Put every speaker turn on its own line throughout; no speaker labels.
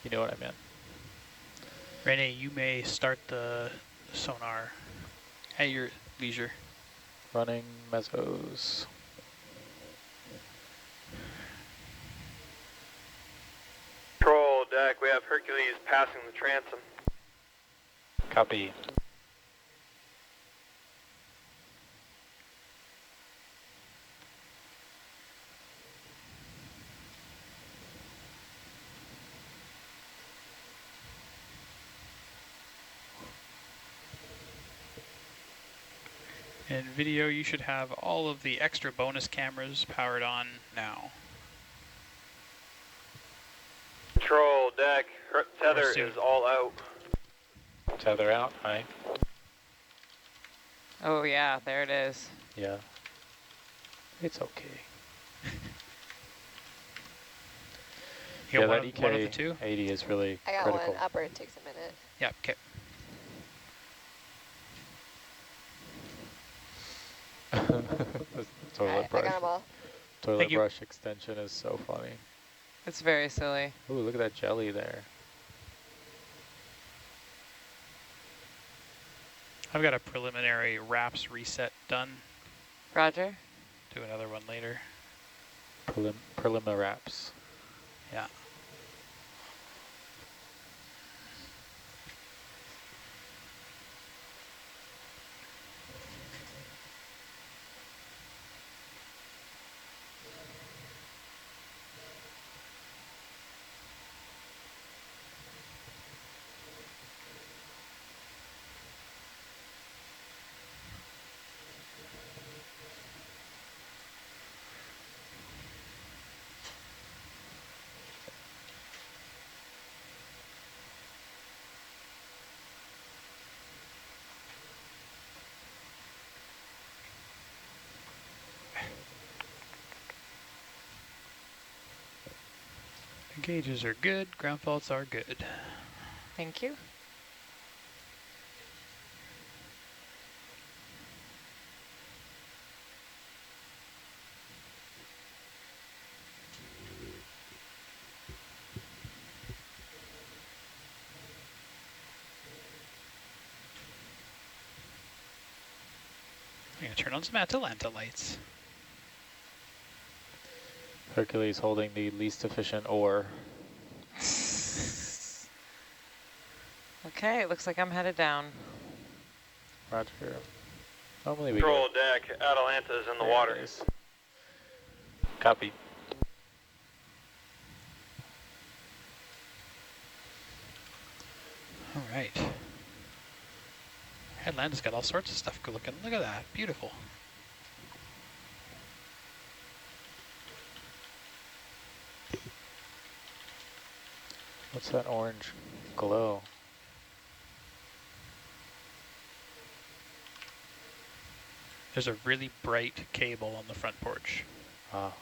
You know what I meant.
Renee, you may start the sonar at your leisure.
Running mesos.
Control deck, we have Hercules passing the transom.
Copy.
And video, you should have all of the extra bonus cameras powered on now.
Control deck, tether
soon.
is all out.
Tether out, aye.
Oh yeah, there it is.
Yeah. It's okay.
You
Yeah,
got
that
one of the two?
EK-80 is really
I got
critical.
one. Upper, it takes a minute.
Yeah, okay.
The toilet
Alright, I
brush.
got them all.
Toilet
Thank you.
brush extension is so funny.
It's very silly.
Ooh, look at that jelly there.
I've got a preliminary wraps reset done.
Roger.
Do another one later.
Preliminaraps.
Yeah. The gauges are good, ground faults are good.
Thank you.
I'm gonna turn on some Atalanta lights.
Hercules holding the least efficient oar.
Okay, it looks like I'm headed down.
Roger. Normally we
Control
go.
deck, Atalanta is in the
There
water.
it is. Copy.
All right. Atlanta's got all sorts of stuff good looking. Look at that, beautiful.
What's that orange glow?
There's a really bright cable on the front porch.
Ah.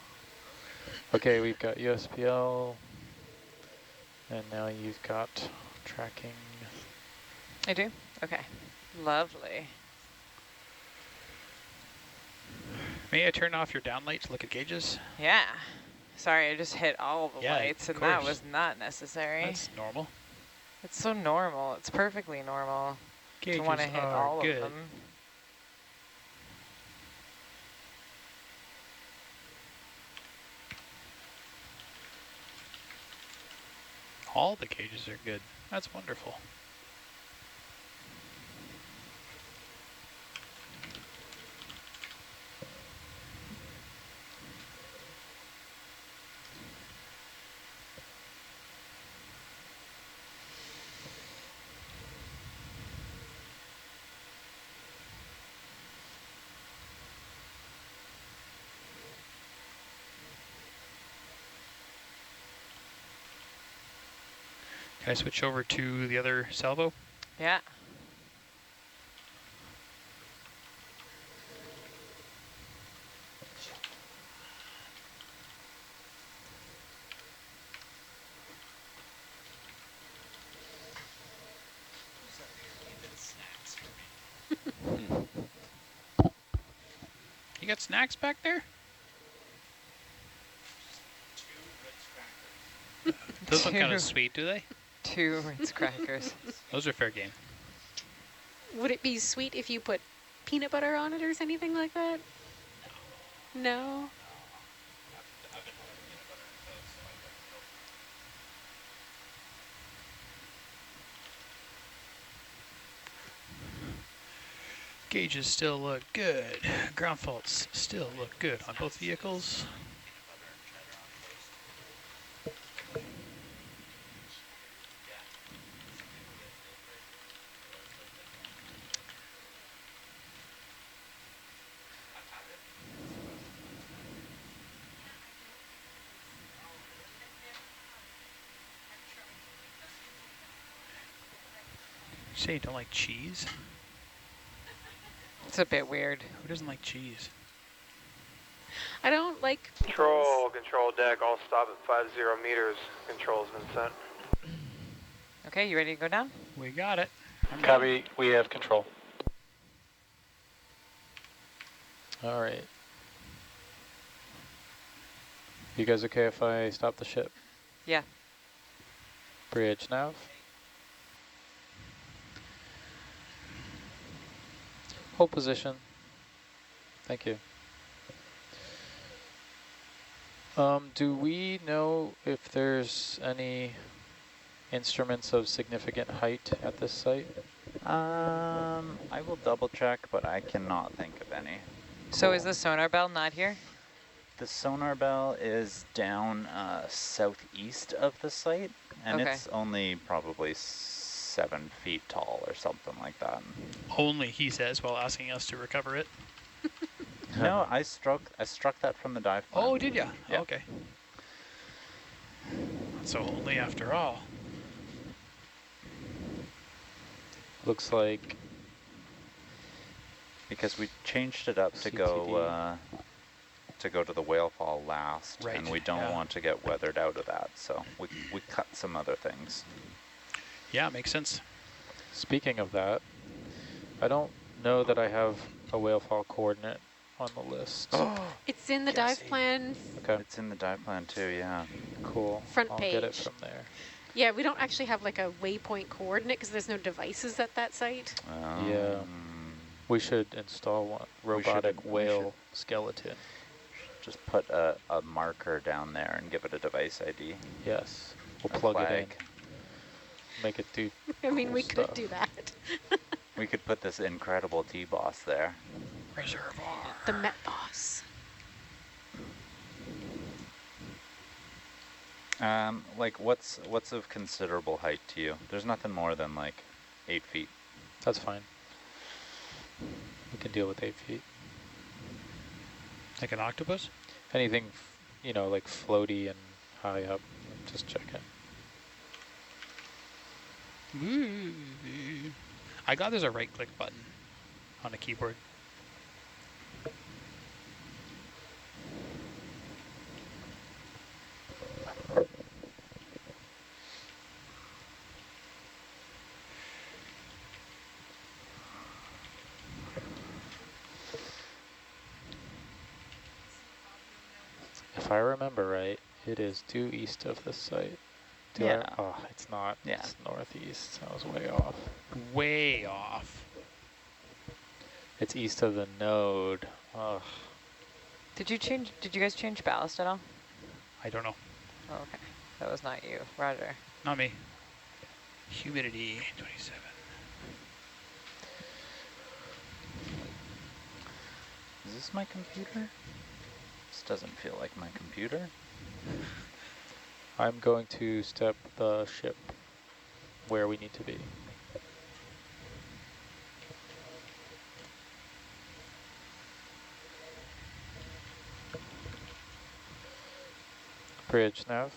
Okay, we've got USPL, and now you've got tracking.
I do? Okay. Lovely.
May I turn off your down light to look at gauges?
Yeah. Sorry, I just hit all of the
Yeah,
lights,
of
and that
course.
was not necessary.
That's normal.
It's so normal. It's perfectly normal
Gauges
to want to hit
are
all
good.
of them.
All the gauges are good. That's wonderful. Can I switch over to the other salvo?
Yeah.
You got snacks back there? Those don't count
Two.
as sweet, do they?
2 Ritz crackers.
Those are fair game.
Would it be sweet if you put peanut butter on it or anything like that? No.
Gauges still look good. Ground faults still look good on both vehicles. You say you don't like cheese?
It's a bit weird.
Who doesn't like cheese?
I don't like
Control deck, all stop at 50 meters. Control's been sent.
Okay, you ready to go down?
We got it.
Copy, we have control. All right. You guys okay if I stop the ship?
Yeah.
Bridge nav. Hold position. Thank you. Do we know if there's any instruments of significant height at this site?
I will double check, but I cannot think of any.
So is the sonar bell not here?
The sonar bell is down southeast of the site, and
Okay.
it's only probably 7 feet tall or something like that.
Only, he says, while asking us to recover it.
No, I struck that from the dive plan.
Oh, did ya?
Yeah.
Okay. So only after all.
Looks like
Because we changed it up to go to the whale fall last,
Right,
and we don't
yeah.
want to get weathered out of that, so we cut some other things.
Yeah, makes sense.
speaking of that, I don't know that I have a whale fall coordinate on the list.
It's in the dive
Jesse.
plan.
Okay,
It's in the dive plan too, yeah.
cool.
Front
I'll get it
page.
from there.
Yeah, we don't actually have like a waypoint coordinate because there's no devices at that site.
Yeah. We should install one robotic
we
whale skeleton.
Just put a marker down there and give it a device ID.
Yes, we'll
A
plug it
flag.
in. Make it do.
I mean,
cool
we could
stuff.
do that.
We could put this incredible T-boss there.
Reservoir.
The Met Boss.
Like what's of considerable height to you? There's nothing more than like 8 feet.
That's fine. We can deal with 8 feet.
Like an octopus?
Anything, you know, like floaty and high up, just check it.
Ooh. I got there's a right click button on a keyboard.
If I remember right, it is due east of this site. Do
Yeah.
oh, it's not.
Yeah.
It's northeast. I was way off.
Way off.
It's east of the node. Ugh.
Did you guys change ballast at all?
I don't know.
Oh, okay. That was not you. Roger.
Not me. Humidity 27.
Is this my computer? This doesn't feel like my computer.
I'm going to step the ship where we need to be. Bridge nav.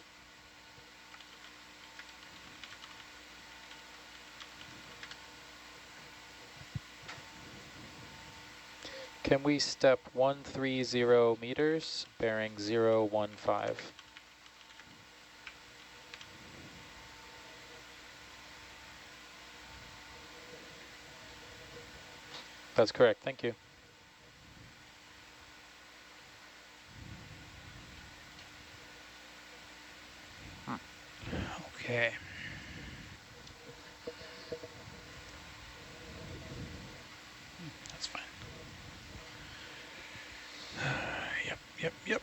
Can we step 130 meters, bearing 015? That's correct, thank you.
Okay. That's fine. Yep.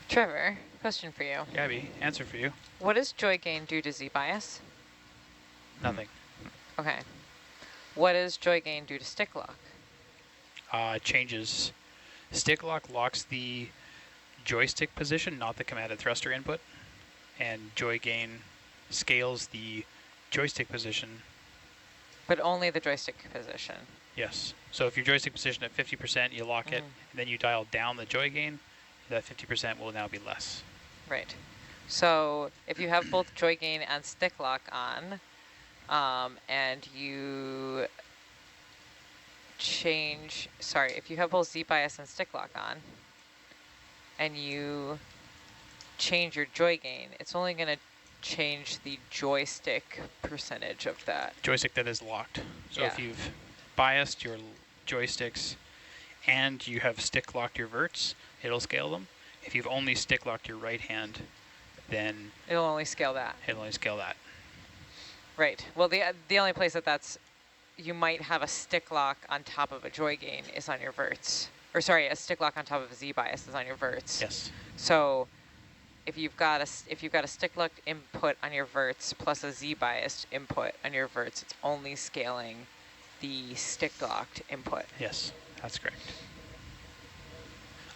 Trevor, question for you.
Gabby, answer for you.
What does joy gain do to Z bias?
Nothing.
Okay. What does joy gain do to stick lock?
It changes. Stick lock locks the joystick position, not the commanded thruster input. And joy gain scales the joystick position.
But only the joystick position.
Yes. So if your joystick position at 50%, you lock it, and then you dial down the joy gain, that 50% will now be less.
Right. So if you have both joy gain and stick lock on, and you change, sorry, if you have both Z bias and stick lock on, and you change your joy gain, it's only going to change the joystick percentage of that.
Joystick that is locked. So if
Yeah.
you've biased your joysticks and you have stick locked your verts, it'll scale them. If you've only stick locked your right hand, then
It'll only scale that.
it'll only scale that.
Right. Well, the only place that's you might have a stick lock on top of a joy gain is on your verts. Or sorry, a stick lock on top of a Z bias is on your verts.
Yes.
So if you've got a stick locked input on your verts plus a Z biased input on your verts, it's only scaling the stick locked input.
Yes, that's correct.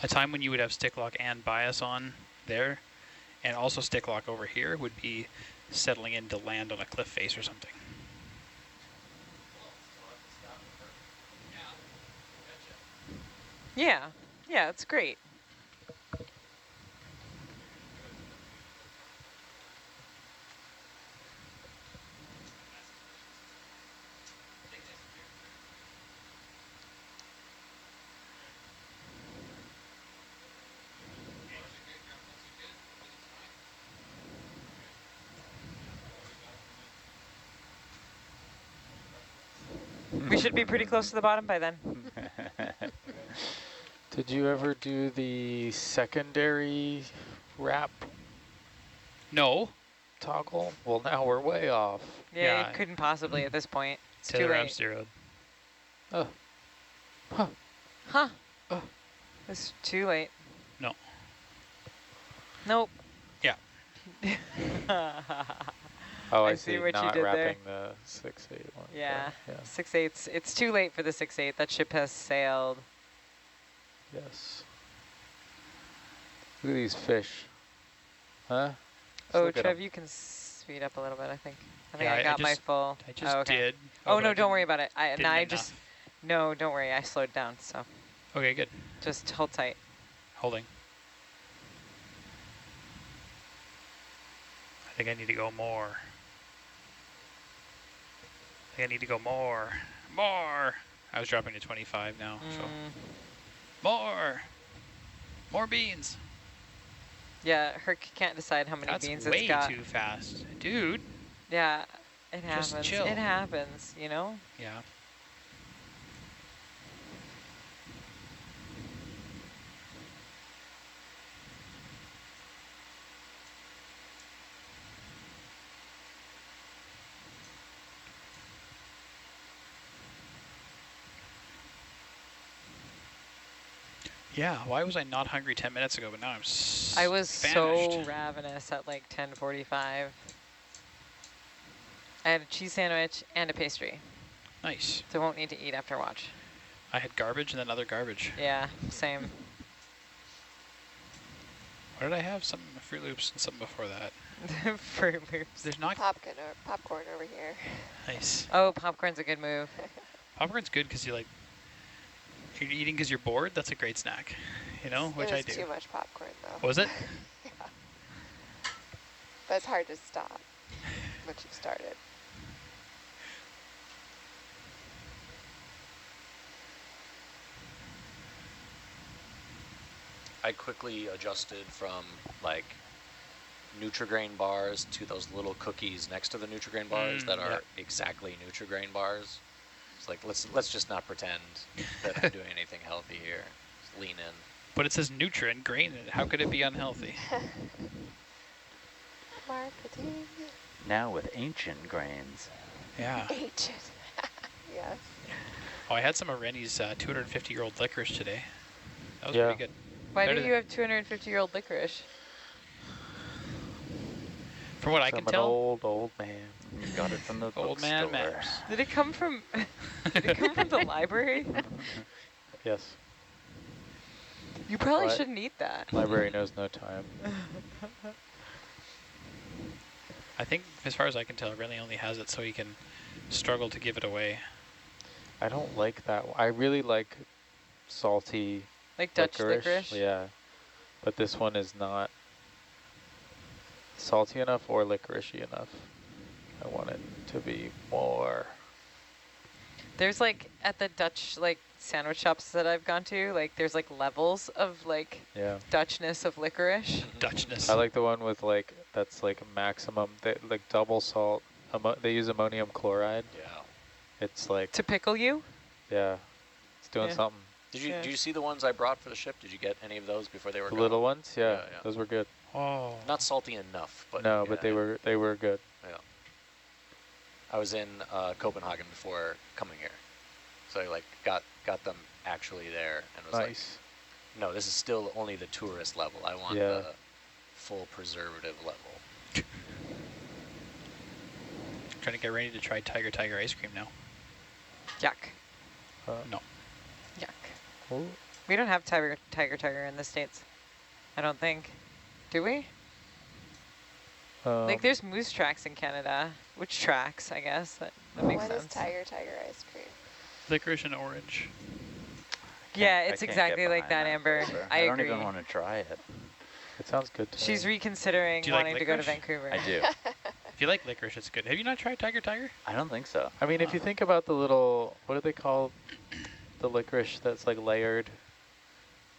A time when you would have stick lock and bias on there, and also stick lock over here, would be settling in to land on a cliff face or something.
Yeah. Yeah, it's great. We should be pretty close to the bottom by then.
Did you ever do the secondary wrap
No.
toggle? Well, now we're way off.
Yeah,
Yeah.
it couldn't possibly at this point. It's too
Taylor
late.
zeroed.
Oh. Huh.
Huh. It's too late.
No.
Nope.
Yeah.
Oh, I
I
see.
see what you
Not
did there.
wrapping the 6-8 one.
Yeah.
Yeah.
6/8. It's too late for the 6/8. That ship has sailed.
Yes. Look at these fish. Huh? Just
Oh,
look at
Trev,
'em.
you can speed up a little bit, I think. I think
Yeah,
I
I
got my
just-
full.
I just
oh, okay.
did.
Oh,
but
no,
I
don't worry
didn't-
about it.
didn't
No, I
enough.
just, no, don't worry. I slowed down, so
Okay, good.
just hold tight.
Holding. I think I need to go more. More! I was dropping to 25 now, so. More beans!
Yeah, Herc can't decide how many
That's
beans
way
it's got.
too fast. Dude!
Yeah, it
Just
happens.
chill.
It happens, you know?
Yeah. Yeah, why was I not hungry 10 minutes ago, but now I'm
I was
famished.
so ravenous at like 10:45. I had a cheese sandwich and a pastry,
Nice.
so won't need to eat after watch.
I had garbage and then other garbage.
Yeah, same.
What did I have? Some Fruit Loops and something before that.
Fruit Loops.
There's not...
Popcorn over here.
Nice.
Oh, popcorn's a good move.
Popcorn's good because you're eating because you're bored. That's a great snack, you know, which I do.
Too much popcorn though.
Was it?
Yeah. But it's hard to stop once you've started.
I quickly adjusted from like Nutrigrain bars to those little cookies next to the Nutrigrain bars that are
yep.
exactly Nutrigrain bars. It's like let's just not pretend that I'm doing anything healthy here. Just lean in.
But it says nutrient grain in it. How could it be unhealthy?
Marketing.
Now with ancient grains.
Yeah.
Ancient. Yes.
Oh, I had some of Rennie's 250-year-old licorice today. That was
Yeah.
pretty good.
Why
Better
do you have 250-year-old licorice?
From what I
I'm
can
an
tell,
old man.
You got it from the
old man
bookstore.
matters.
Did it come from? Did it come from the library?
Yes.
You probably
What?
shouldn't eat that.
Library knows no time.
I think, as far as I can tell, Rennie only has it so he can struggle to give it away.
I don't like that one. I really like salty
Like Dutch licorice?
Yeah. But this one is not salty enough or licoricey enough. I want it to be more.
There's like, at the Dutch like sandwich shops that I've gone to, like there's like levels of like
Yeah.
Dutchness of licorice.
Dutchness.
I like the one with like, that's like maximum, like double salt. They use ammonium chloride.
Yeah.
It's like,
To pickle you?
yeah, it's doing
Yeah.
something.
Yeah.
Did you see the ones I brought for the ship? Did you get any of those before they were
The
gone?
little ones, yeah,
Yeah, yeah.
those were good.
Oh.
Not salty enough, but
No,
yeah,
but they were good.
Yeah. I was in Copenhagen before coming here, so I like got them actually there and was
Nice.
like, no, this is still only the tourist level. I want
Yeah.
the full preservative level.
Trying to get ready to try Tiger ice cream now.
Yuck.
No.
Yuck.
Ooh.
We don't have tiger in the States. I don't think. Do we? Like there's moose tracks in Canada. Which tracks, I guess. That makes
What is
sense.
tiger ice cream?
Licorice and orange.
Yeah,
I
it's
can't
exactly
get
like that,
behind
Amber.
flavor.
I
don't
agree.
even want to try it.
It sounds good to
She's
me.
reconsidering
Do you like
wanting to go to
licorice?
Vancouver.
I do.
If you like licorice, it's good. Have you not tried Tiger?
I don't think so.
I mean, if you think about the little, what do they call the licorice that's like layered?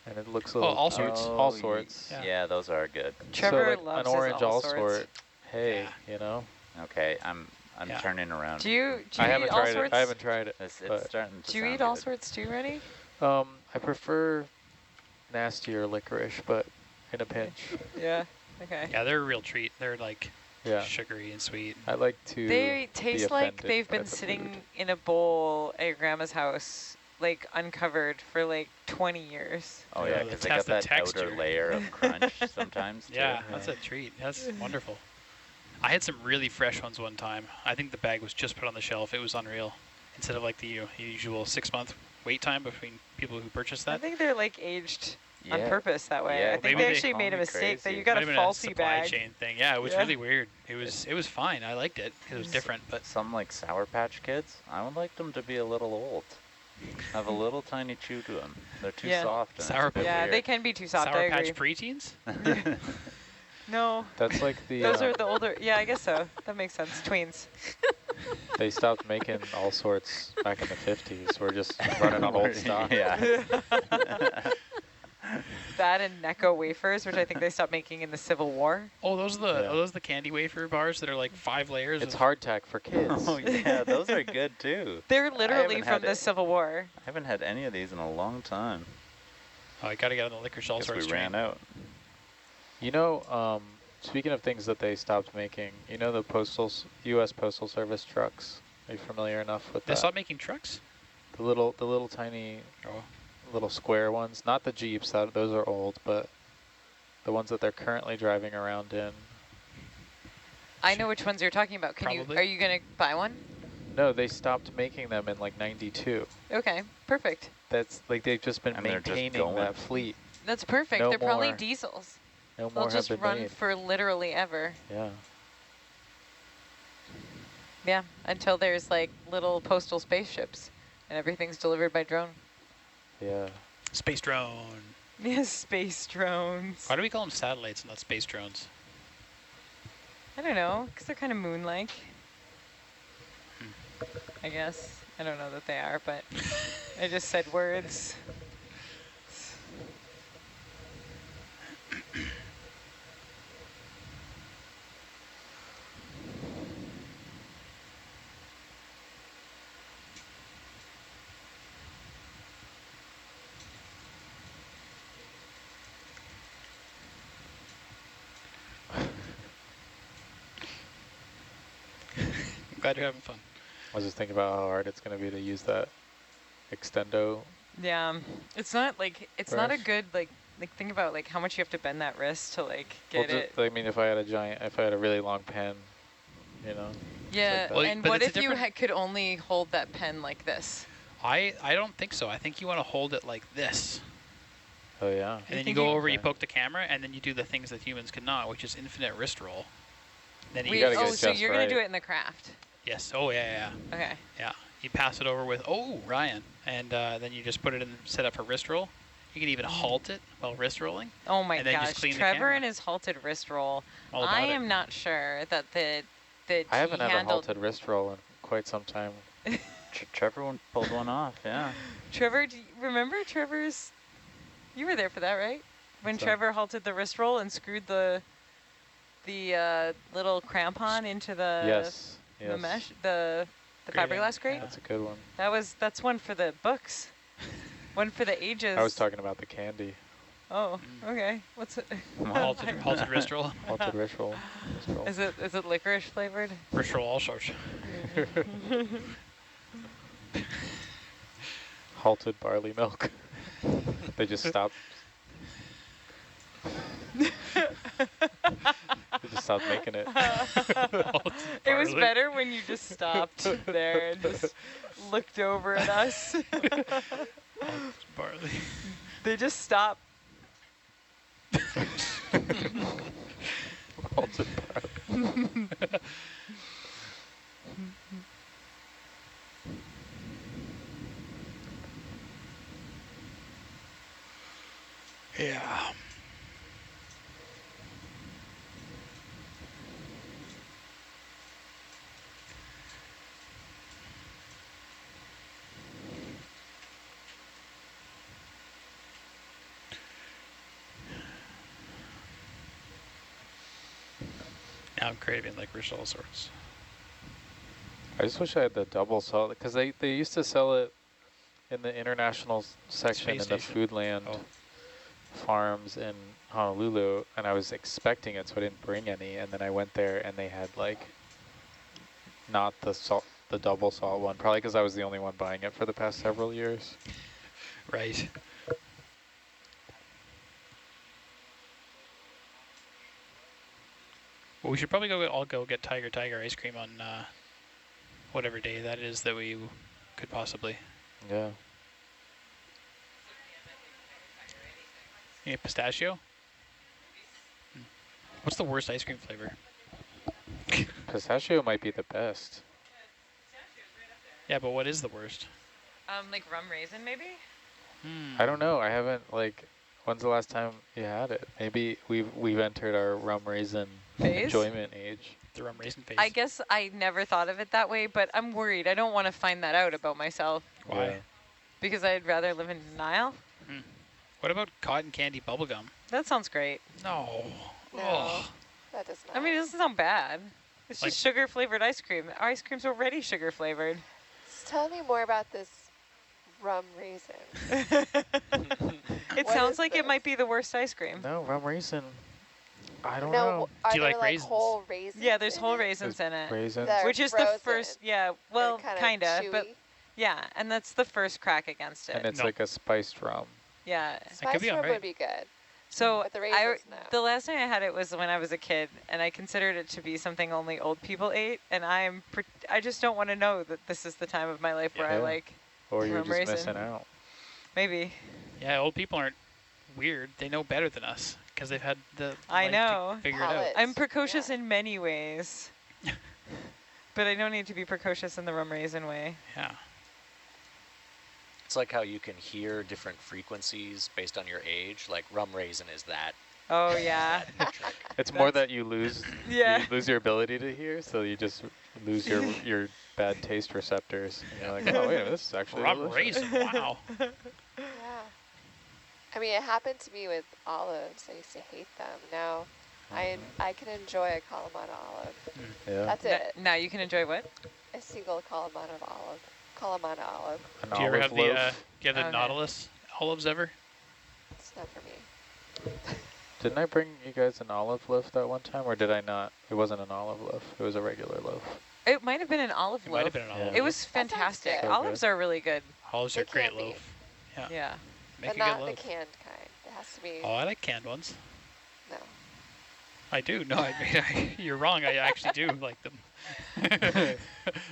And it looks a little...
all sorts?
All sorts.
Yeah.
Yeah, those are good.
Trevor
so like
loves
an
his
orange
all
all
sorts.
sort. Hey,
Yeah.
you know?
Okay, I'm
Yeah.
turning around.
Do you
I
eat
haven't
all
tried
sorts?
it. I haven't tried it.
It's
but,
starting to
Do you
sound
eat all
good.
sorts too, Rennie?
I prefer nastier licorice, but in a pinch.
Yeah. Okay.
Yeah, they're a real treat. They're like
Yeah.
sugary and sweet.
I like to
They
be
taste like
offended
they've
by
been
the
sitting
food.
in a bowl at your grandma's house, like uncovered for like 20 years.
Oh
Yeah,
yeah,
the
because they got
the
that
texture.
outer layer of crunch sometimes too.
Yeah, that's a treat. That's wonderful. I had some really fresh ones one time. I think the bag was just put on the shelf. It was unreal. Instead of like the usual 6-month wait time between people who purchase
I
that.
think they're like aged on
Yeah.
purpose that way.
Yeah,
I think
maybe
they
they
actually
call
made a
me
mistake that
crazy.
you got
Might
a
have been
faulty
supply
bag.
chain thing. Yeah, it was
Yeah.
really weird. It was fine. I liked it because it was different, but
Some like Sour Patch Kids, I would like them to be a little old. Have a little tiny chew to them. They're too
Yeah.
soft. And
Sour
it's a bit
Yeah,
weird.
they can be too soft. I
Sour
agree.
Patch preteens?
No,
That's like the...
those are the older. Yeah, I guess so. That makes sense. Tweens.
They stopped making all sorts back in the 50s. We're just running on old stock.
Yeah.
That and Necco wafers, which I think they stopped making in the Civil War.
Oh, those are the
Yeah.
are those the candy wafer bars that are like 5 layers.
It's
of,
hardtack for kids.
Oh yeah, those are good too.
They're literally
haven't
from
had
the
it.
Civil War.
I haven't had any of these in a long time.
Oh, I gotta get on the licorice all
Guess
sorts
we
train.
ran out.
You know, speaking of things that they stopped making, you know the U.S. Postal Service trucks? Are you familiar enough with
They
that?
stopped making trucks?
The little tiny,
Oh.
little square ones. Not the Jeeps, those are old, but the ones that they're currently driving around in.
I know which ones you're talking about.
Probably.
Are you gonna buy one?
No, they stopped making them in like '92.
Okay, perfect.
That's like they've just been
And they're just
maintaining
going.
that fleet.
That's perfect.
No
They're probably
more.
diesels.
No
They'll
more have
just
been
run
made.
for literally ever.
Yeah.
Yeah, until there's like little postal spaceships and everything's delivered by drone.
Yeah.
Space drone.
Yes, space drones.
Why do we call them satellites and not space drones?
I don't know, because they're kind of moon-like. I guess. I don't know that they are, but I just said words.
Glad you're having fun.
I was just thinking about how hard it's going to be to use that extendo.
Yeah, it's not like, it's not a
Brush.
good, like think about like how much you have to bend that wrist to like get it.
I mean, if I had a really long pen, you know.
Yeah,
Well,
and
but
what
it's a
if you
different-
could only hold that pen like this?
I don't think so. I think you want to hold it like this.
Oh yeah.
And then you
think
go
you-
over, you
Okay.
poke the camera, and then you do the things that humans cannot, which is infinite wrist roll. Then
We gotta get
oh,
it
so
just
you're gonna
right.
do it in the craft.
Yes. Oh, yeah.
Okay.
Yeah. You pass it over with, oh, Ryan. And then you just put it in, set up for wrist roll. You can even halt it while wrist rolling.
Oh my
And then
gosh,
just clean the
Trevor
camera.
and his halted wrist roll.
All about
I
it.
am not sure that
I haven't
he
had a
handled.
halted wrist roll in quite some time.
Trevor pulled one off, yeah.
Trevor, do you remember Trevor's? You were there for that, right? When
What's that?
Trevor halted the wrist roll and screwed the little crampon into the
Yes.
the
Yes.
mesh the
Grating,
fiberglass grate.
yeah.
That's a good one.
That's one for the books. One for the ages.
I was talking about the candy.
Oh, okay. What's it?
Halted wrist roll.
Halted wrist roll. Wrist roll.
Is it licorice flavored?
Wrist roll all sorts.
Halted barley milk. They just stopped. They just stopped making it.
It was
Barley.
better when you just stopped there and just looked over at us.
Barley.
They just stopped.
Halted barley.
Yeah. Now I'm craving licorice all sorts.
I just wish I had the double salt because they used to sell it in the international section
Space
in the
station.
Foodland
Oh.
farms in Honolulu, and I was expecting it, so I didn't bring any. And then I went there, and they had like not the double salt one, probably because I was the only one buying it for the past several years.
Right. Well, we should probably all go get Tiger ice cream on whatever day that is that we could possibly.
Yeah.
Yeah, pistachio? What's the worst ice cream flavor?
Pistachio might be the best.
Yeah, but what is the worst?
Like rum raisin, maybe?
I don't know. I haven't when's the last time you had it? Maybe we've entered our rum raisin
Phase?
enjoyment age.
The rum raisin face.
I guess I never thought of it that way, but I'm worried. I don't want to find that out about myself
Why?
Yeah.
because I'd rather live in denial.
What about cotton candy bubblegum?
That sounds great.
No.
No,
Oh.
that does not.
I mean, it doesn't sound bad. It's
Like-
just sugar flavored ice cream. Our ice cream's already sugar flavored.
Tell me more about this rum raisin.
It
What
sounds
is
like it
this?
might be the worst ice cream.
No, rum raisin. I don't
No,
know.
are
Do you
there
like
like
raisins?
whole raisins?
Yeah, there's
in
whole
it?
raisins in it.
Raisins.
That are
Which is the
frozen?
first, yeah,
They're
well,
kinda
but
chewy?
yeah, and that's the first crack against it.
And it's
No.
like a spiced rum.
Yeah.
That could
Spice
be
rum
alright.
would be good.
So
But the
I,
raisins, no.
the last time I had it was when I was a kid, and I considered it to be something only old people ate, and I just don't want to know that this is the time of my life where I
Yeah.
like,
Or you're
Rum
just
raisin.
missing out.
maybe.
Yeah, old people aren't weird. They know better than us because they've had the
I
life
know.
to figure it out.
Palate.
I'm precocious
Yeah.
in many ways, but I don't need to be precocious in the rum raisin way.
Yeah.
It's like how you can hear different frequencies based on your age. Like rum raisin is that.
Oh yeah.
that trick.
It's more that you lose
Yeah.
you lose your ability to hear, so you just lose your bad taste receptors. And you're like, oh wait a minute, this is actually
Rum
delicious.
raisin, wow.
Yeah. I mean, it happened to me with olives. I used to hate them. Now, I can enjoy a Kalamata olive.
Yeah.
That's it.
Now you can enjoy what?
A single Kalamata olive. Kalamata olive.
An
Do you ever
olive
have
loaf.
do you have the
Okay.
Nautilus olives ever?
It's not for me.
Didn't I bring you guys an olive loaf that one time, or did I not? It wasn't an olive loaf. It was a regular loaf.
It might have been an olive
It
loaf.
might have been an
Yeah.
olive.
It was
That sounds
fantastic.
good.
So
Olives
good.
are really good.
Olives
They
are great
can be.
loaf. Yeah.
Yeah.
Make
But
a
not
good
the
loaf.
canned kind. It has to be,
Oh, I like canned ones.
no.
I do. No, you're wrong. I actually do like them.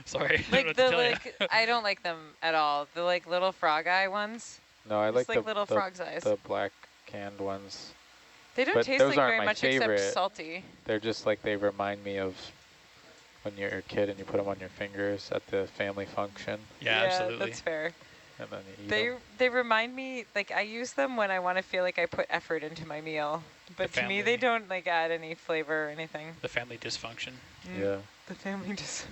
Sorry. I don't know
Like
what
the
to tell ya.
like, I don't like them at all. The like little frog eye ones.
No, I
Just
like
like little frog's eyes.
the black canned ones.
They don't
but
taste
those
like
aren't
very
my
much
favorite.
except salty.
They're just like, they remind me of when you're a kid and you put them on your fingers at the family function,
Yeah, absolutely.
That's fair.
and then you eat 'em.
They remind me, like I use them when I want to feel like I put effort into my meal. But to me they
family.
don't like add any flavor or anything.
The family dysfunction.
Yeah.
The family just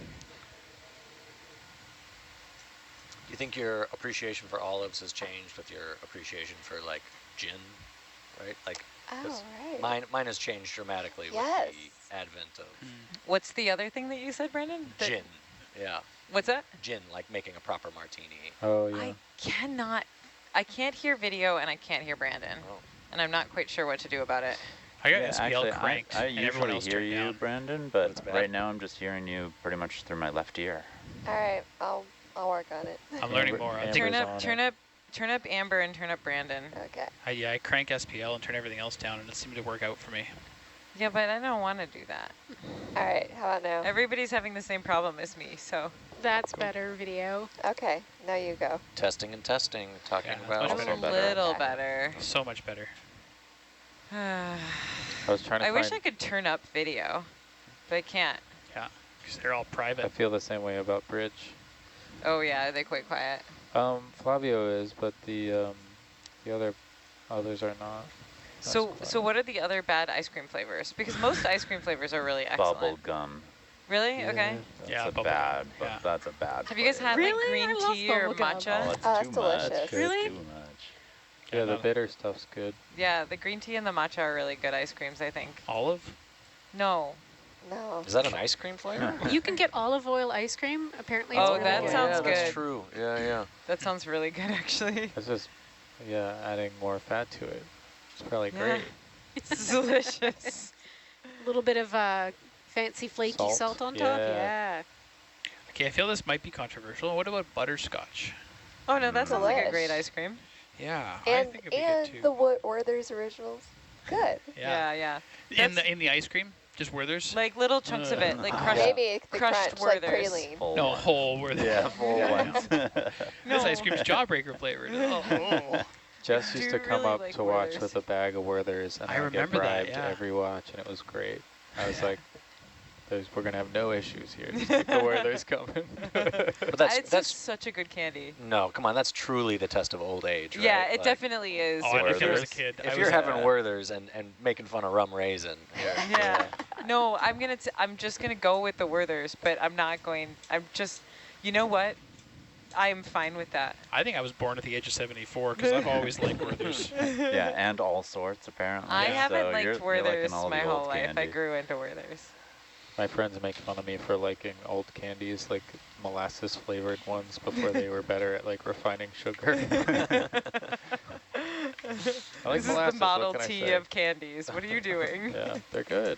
Do you think your appreciation for olives has changed with your appreciation for like gin, right? Like, 'cause
Oh, right.
mine has changed dramatically
Yes.
with the advent of
What's the other thing that you said, Brendan? That-
gin. Yeah,
What's that?
gin, like making a proper martini.
Oh yeah.
I can't hear video and I can't hear Brandon.
Oh.
And I'm not quite sure what to do about it.
I got
Yeah,
SPL
actually,
cranked,
I
and everyone
usually
else
hear
turned
you,
down.
Brandon,
That's
but
bad.
right now I'm just hearing you pretty much through my left ear.
All right, I'll work on it.
I'm learning
Amber-
more. I'm
Amber's
taking,
Turn up Amber and turn up Brandon.
Okay.
I crank SPL and turn everything else down, and it seemed to work out for me.
Yeah, but I don't want to do that.
All right, how about now?
Everybody's having the same problem as me, so.
That's better video.
Okay, now you go.
Testing and testing, talking
Yeah, that's
about
much
A
better.
little
Okay.
better.
So much better.
I was trying to
I
find.
wish I could turn up video, but I can't.
Yeah, because they're all
I
private.
feel the same way about bridge.
Oh yeah, they're quite quiet.
Flavio is, but the others are not.
So what are the other bad ice cream flavors? Because most ice cream flavors are really excellent.
Bubble gum.
Really? Okay.
That's
Yeah,
a
bubble
bad,
gum, yeah.
that's a bad.
Have you guys had
Really?
like green
I love
tea or
bubble gum.
matcha?
Oh, it's
Oh, that's
too
delicious.
much.
Really?
Too much.
Yeah, the
no.
bitter stuff's good.
Yeah, the green tea and the matcha are really good ice creams, I think.
Olive?
No.
No.
Is that an ice cream flavor?
You can get olive oil ice cream. Apparently, it's
Oh,
really
that
good.
sounds
yeah, that's
good.
true. Yeah, yeah.
That sounds really good, actually.
It's just, yeah, adding more fat to it. It's probably
Yeah.
great.
It's delicious.
A little bit of fancy flaky
Salt.
salt on top.
Yeah.
Yeah.
Okay, I feel this might be controversial. What about butterscotch?
Oh no, that sounds like a
Delish.
great ice cream.
Yeah, I
And
think it'd be
and
good too.
the Werther's originals. Good.
yeah.
Yeah.
In the ice cream, just Werther's.
Like little chunks of it, like crushed.
Maybe the
crushed
crunch, like
Werther's.
praline.
Full
No,
one.
whole Werther's.
Yeah, full ones.
This ice cream's jawbreaker flavored. Oh.
Jess
I
used
do
to come
really
up
like
to watch
Werther's.
with a bag of Werther's, and
I
I would get
remember that,
bribed
yeah.
every watch, and it was great. I was like, we're gonna have no issues here. Just keep the Werther's coming.
But that's
It's
that's
just such a good candy.
no, come on, that's truly the test of old age, right?
Yeah, it
Like,
definitely is.
Oh, I
Werther's.
think I was a kid.
If
I
you're
was,
having Werther's and making fun of rum raisin,
Yeah. No, I'm just gonna go with the Werther's, but I'm not going. I'm just. You know what? I am fine with that.
I think I was born at the age of 74 because I've always liked Werther's.
Yeah, and all sorts apparently.
I
Yeah.
haven't
So
liked
you're liking
Werther's
all the
my
old
whole life. I
candy.
grew into Werther's.
My friends make fun of me for liking old candies, like molasses flavored ones, before they were better at like refining sugar. I like
This is the
molasses,
Model
what can I
T
say?
of candies. What are you doing?
Yeah, they're good.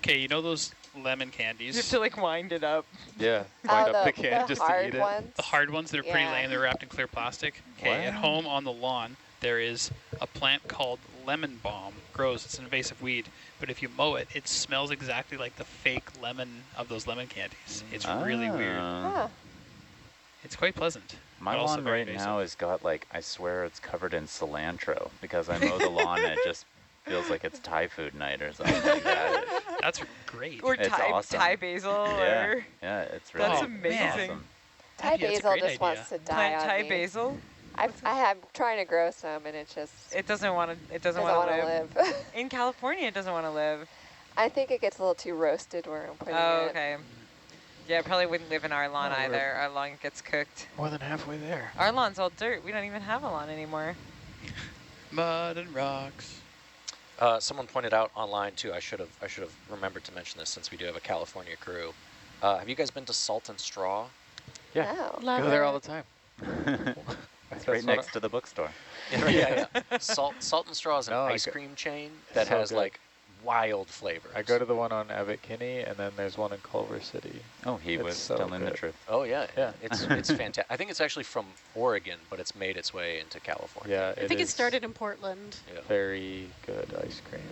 Okay, you know those lemon
You have
candies?
to like wind it up.
Yeah,
Oh,
wind up the can just to
hard
eat it.
ones.
The hard ones that are pretty
Yeah.
lame, they're wrapped in clear plastic. Okay, at
Wow.
home on the lawn, there is a plant called lemon balm. Grows, it's an invasive weed, but if you mow it, it smells exactly like the fake lemon of those lemon candies. It's really weird.
Huh.
It's quite pleasant.
My
but also
lawn
very
right
invasive.
now has got like, I swear it's covered in cilantro because I mow the lawn and it just feels like it's Thai food night or something like that.
That's great.
Or
It's
Thai,
awesome.
Thai basil
Yeah,
or
yeah, it's really
That's
Oh, man.
amazing.
Thai
That'd be- that's a
basil
great
just
idea.
wants to die
Plant
on
Thai
me.
basil.
I'm trying to grow some, and it just
It doesn't want to. It doesn't
doesn't
want
want
to
to
live.
live.
In California, it doesn't want to live.
I think it gets a little too roasted where I'm putting
Oh,
it.
okay. Yeah, it probably wouldn't live in our lawn
Oh, we're-
either. Our lawn gets cooked.
More than halfway there.
Our lawn's all dirt. We don't even have a lawn anymore.
Mud and rocks.
Someone pointed out online too. I should have remembered to mention this since we do have a California crew. Have you guys been to Salt and Straw?
Yeah,
Oh.
Love
go there
it.
all the time.
It's right next to the bookstore.
Yeah. Salt and Straw is an
No, I
ice
go-
cream chain that
So
has
good.
like wild flavors.
I go to the one on Abbot Kinney, and then there's one in Culver City.
Oh, he
It's
was
so
telling the
good.
truth.
Oh yeah,
Yeah.
It's fantastic. I think it's actually from Oregon, but it's made its way into California.
Yeah,
I think it
is
started in Portland.
Yeah.
very good ice cream,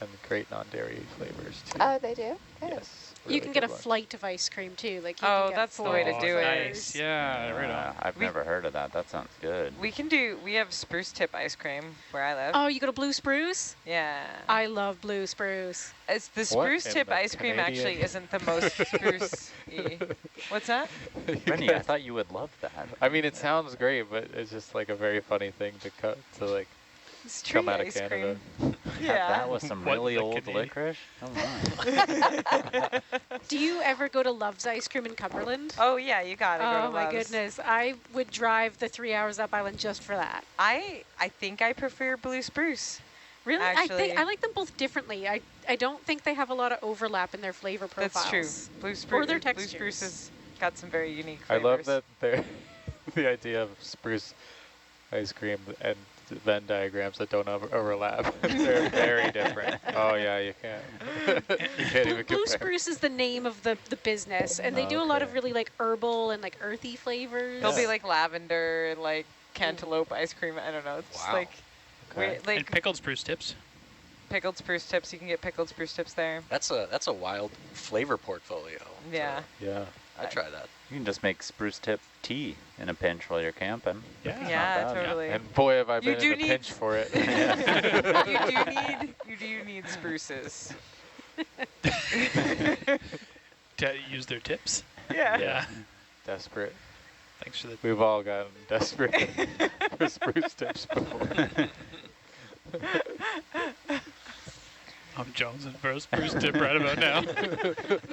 and great non-dairy flavors too.
Oh, they do? Good.
Yes.
You
really
can get a
good one.
flight of ice cream too. Like you
Oh,
can get
that's the way to
Oh,
do it.
nice. Yeah, right on.
I've
We-
never heard of that. That sounds good.
We have spruce tip ice cream where I live.
Oh, you go to Blue Spruce?
Yeah.
I love Blue Spruce.
It's the
What
spruce
in
tip
the
ice cream actually
Canadian-
isn't the most spruce-y. What's that?
Rennie, I thought you would love that.
I mean, it sounds great, but it's just like a very funny thing to cut to like
It's tree
come out of
ice
Canada.
cream.
Have
Yeah.
that with some
What
really
the
old
Canadian-
licorice? Come on.
Do you ever go to Love's Ice Cream in Cumberland?
Oh yeah, you gotta go to
Oh my
Love's.
goodness. I would drive the 3 hours up island just for that.
I think I prefer blue spruce.
Really?
Actually-
I like them both differently. I don't think they have a lot of overlap in their flavor profiles.
That's true. Blue
Or
spruce.
their
Blue
textures.
spruce has got some very unique
I
flavors.
love that they're the idea of spruce ice cream and Venn diagrams that don't overlap. They're very different. Oh yeah, you can't. You can't even
Blue
compare.
Spruce is the name of the business, and they do a lot of
Okay.
really like herbal and like earthy flavors.
There'll be
Yeah.
like lavender and like cantaloupe ice cream. I don't know. It's just
Wow.
like
Okay.
And
like
pickled spruce tips.
pickled spruce tips. You can get pickled spruce tips there.
That's a wild flavor portfolio.
Yeah.
Yeah.
I'd try that.
You can just make spruce tip tea in a pinch while you're camping.
Yeah.
Yeah,
bad.
totally.
And boy, have I
You
been
do
in a
need-
pinch for it.
you do need spruces.
To use their tips.
Yeah.
Yeah.
Desperate.
Thanks for the.
We've all gotten desperate for spruce tips before.
I'm jonesing for a spruce tip right about now.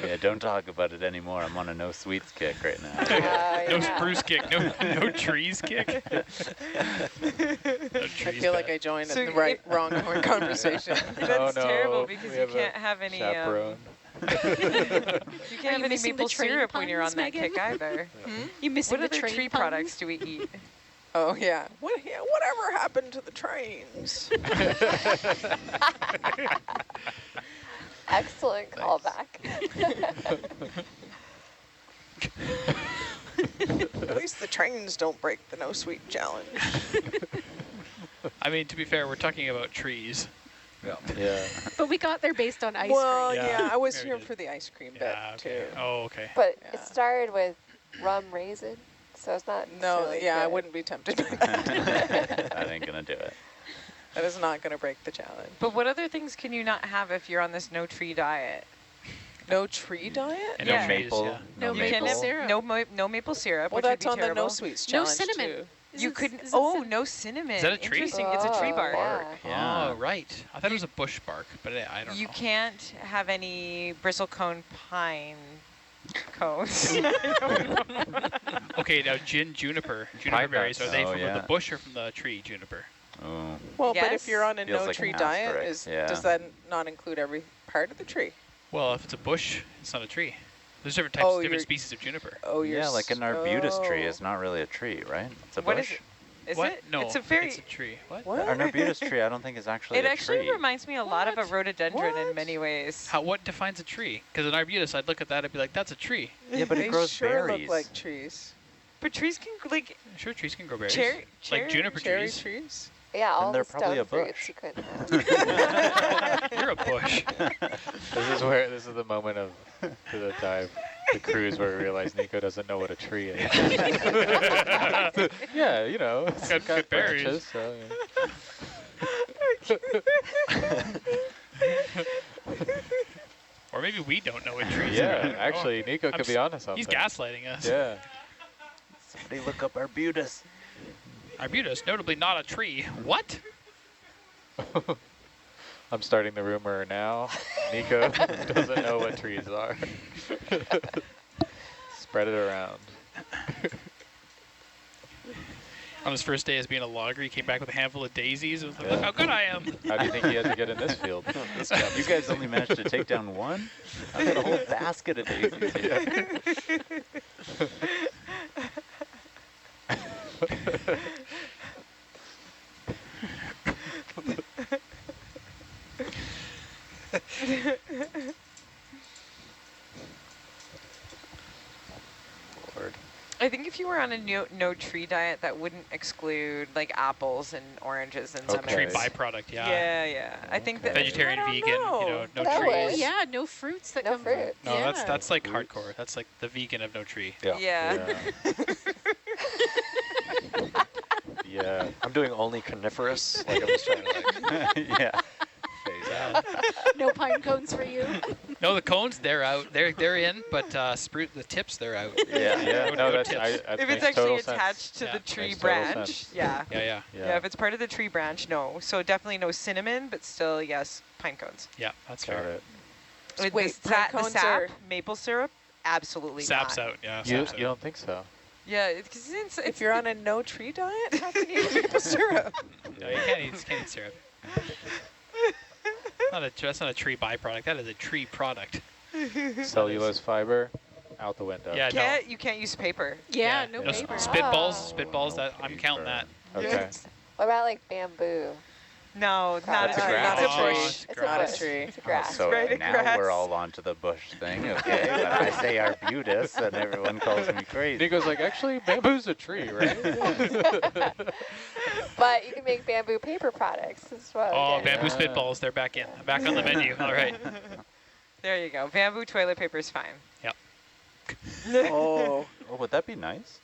Yeah, don't talk about it anymore. I'm on a no sweets kick right now.
No
Yeah.
spruce kick. No trees kick. No
I
trees
feel like
bad.
I joined
So
in the right,
if-
wrong conversation.
That's
Oh, no,
terrible because
we
you
have a
can't have any
Chaperone.
you can't
you
have any
missing the
maple
train
syrup when you're on
puns,
that
Megan?
kick either.
You missing
What
the
other
train
tree
puns?
products do we eat?
Oh yeah. Whatever happened to the trains?
Excellent callback.
At least the trains don't break the no sweet challenge.
I mean, to be fair, we're talking about trees.
Yeah.
But we got there based on ice
Well,
cream.
Yeah.
yeah, I was
Very
here
good.
for the ice cream
Yeah.
bit
Okay.
too.
Oh, okay.
But
Yeah.
it started with rum raisin, so it's not
No,
necessarily
yeah, I
good.
wouldn't be tempted by that.
That ain't gonna do it.
That is not going to break the challenge.
But what other things can you not have if you're on this no tree diet?
No tree diet?
And
Yeah.
no trees,
Maple.
yeah.
No
You
maple
can have
syrup.
no maple syrup,
Well,
which would
that's
be
on the
terrible.
no sweets
No
challenge
cinnamon.
too.
You could
Is it
oh
cinnamon?
no cinnamon.
Is that a tree?
Interesting. It's a tree
Oh,
bark.
yeah.
Yeah.
Oh, right. I thought it was a bush bark, but I don't
You
know.
can't have any bristlecone pine cones.
Okay, now juniper
Pine
berries, are
nuts.
they
Oh,
from
yeah.
the bush or from the tree juniper?
Oh.
Well, but
Yes.
if you're on a
Feels
no
like
tree
an
diet,
asterisk, yeah.
does that not include every part of the tree?
Well, if it's a bush, it's not a tree. There's different types,
Oh,
different
you're-
species of juniper.
Oh, you're
Yeah, like an arbutus tree
oh.
is not really a tree, right? It's a
What
bush.
is it? Is
What?
it?
No,
It's a very.
it's a tree. What?
What?
An arbutus tree, I don't think is actually
It
a
actually
tree.
reminds me a lot of a
What?
rhododendron in
What?
many ways.
What defines a tree? Because an arbutus, I'd look at that and be like, that's a tree.
Yeah, but
They
it grows
sure
berries.
look like trees.
But trees can like
Sure, trees can grow berries.
cherry.
Like juniper
Cherry
trees.
trees?
Yeah, all
they're
the
probably
stone
a bush.
fruits you couldn't have.
You're a bush.
This is the moment of the dive, the cruise where we realize Nico doesn't know what a tree is. Yeah, you know, it's
Got good berries.
branches, so,
Or maybe we don't know what trees
yeah.
are.
Yeah, actually, Nico
I'm
could be onto something.
He's gaslighting us.
Yeah.
Somebody look up arbutus.
Arbutus, notably not a tree. What?
I'm starting the rumor now. Nico doesn't know what trees are. Spread it around.
On his first day as being a logger, he came back with a handful of daisies. It was like,
Yeah.
look how good I am.
How do you think he had to get in this field?
You guys only managed to take down one? I've got a whole basket of daisies here.
I think if you were on a no tree diet, that wouldn't exclude like apples and oranges and
Okay.
Tree
lemons.
byproduct, yeah.
Yeah. I think that.
Vegetarian,
I don't
vegan,
know.
no
That
trees.
would.
Yeah, no fruits that
No
come from.
fruit.
No,
yeah.
that's like
Fruits.
hardcore. That's like the vegan of no tree.
Yeah.
Yeah.
Yeah.
I'm doing only coniferous. Like I'm just trying to like
Yeah.
phase out.
No pine cones for you.
No, the cones, they're out. They're in, but spruce, the tips, they're out.
Yeah.
Yeah.
No
No, that's
tips.
that
If
makes
it's actually
total sense.
attached to
Yeah.
the tree
Makes total
branch,
sense.
yeah.
Yeah.
Yeah, if it's part of the tree branch, no. So definitely no cinnamon, but still, yes, pine cones.
Yeah, that's
Got
fair.
it.
With
Wait,
the,
pine
the
cones
sap,
are-
maple syrup, absolutely
Sap's
not.
out, yeah.
You
sap's out.
don't think so?
Yeah, because
If you're on a no tree diet, how can you eat maple syrup?
No, you can't eat syrup. That's not a tree byproduct. That is a tree product.
Cellulose fiber, out the window.
Yeah,
you can't use paper.
Yeah, no
no
paper.
spitballs.
No
That I'm counting that.
Okay.
What about like bamboo?
No, not
That's
a
a
tree.
grass.
Not a
Oh,
bush.
it's
It's
grass.
a
Not
bush.
a tree.
It's a grass.
So
Right, a
now
grass.
we're all on to the bush thing, okay? When I say arbutus, and everyone calls me
And he
crazy.
goes like, actually, bamboo's a tree, right?
But you can make bamboo paper products as well.
Oh,
yeah.
bamboo
Yeah.
spitballs. They're back in. Back on the menu. All right.
There you go. Bamboo toilet paper is fine.
Oh,
Oh, would that be nice?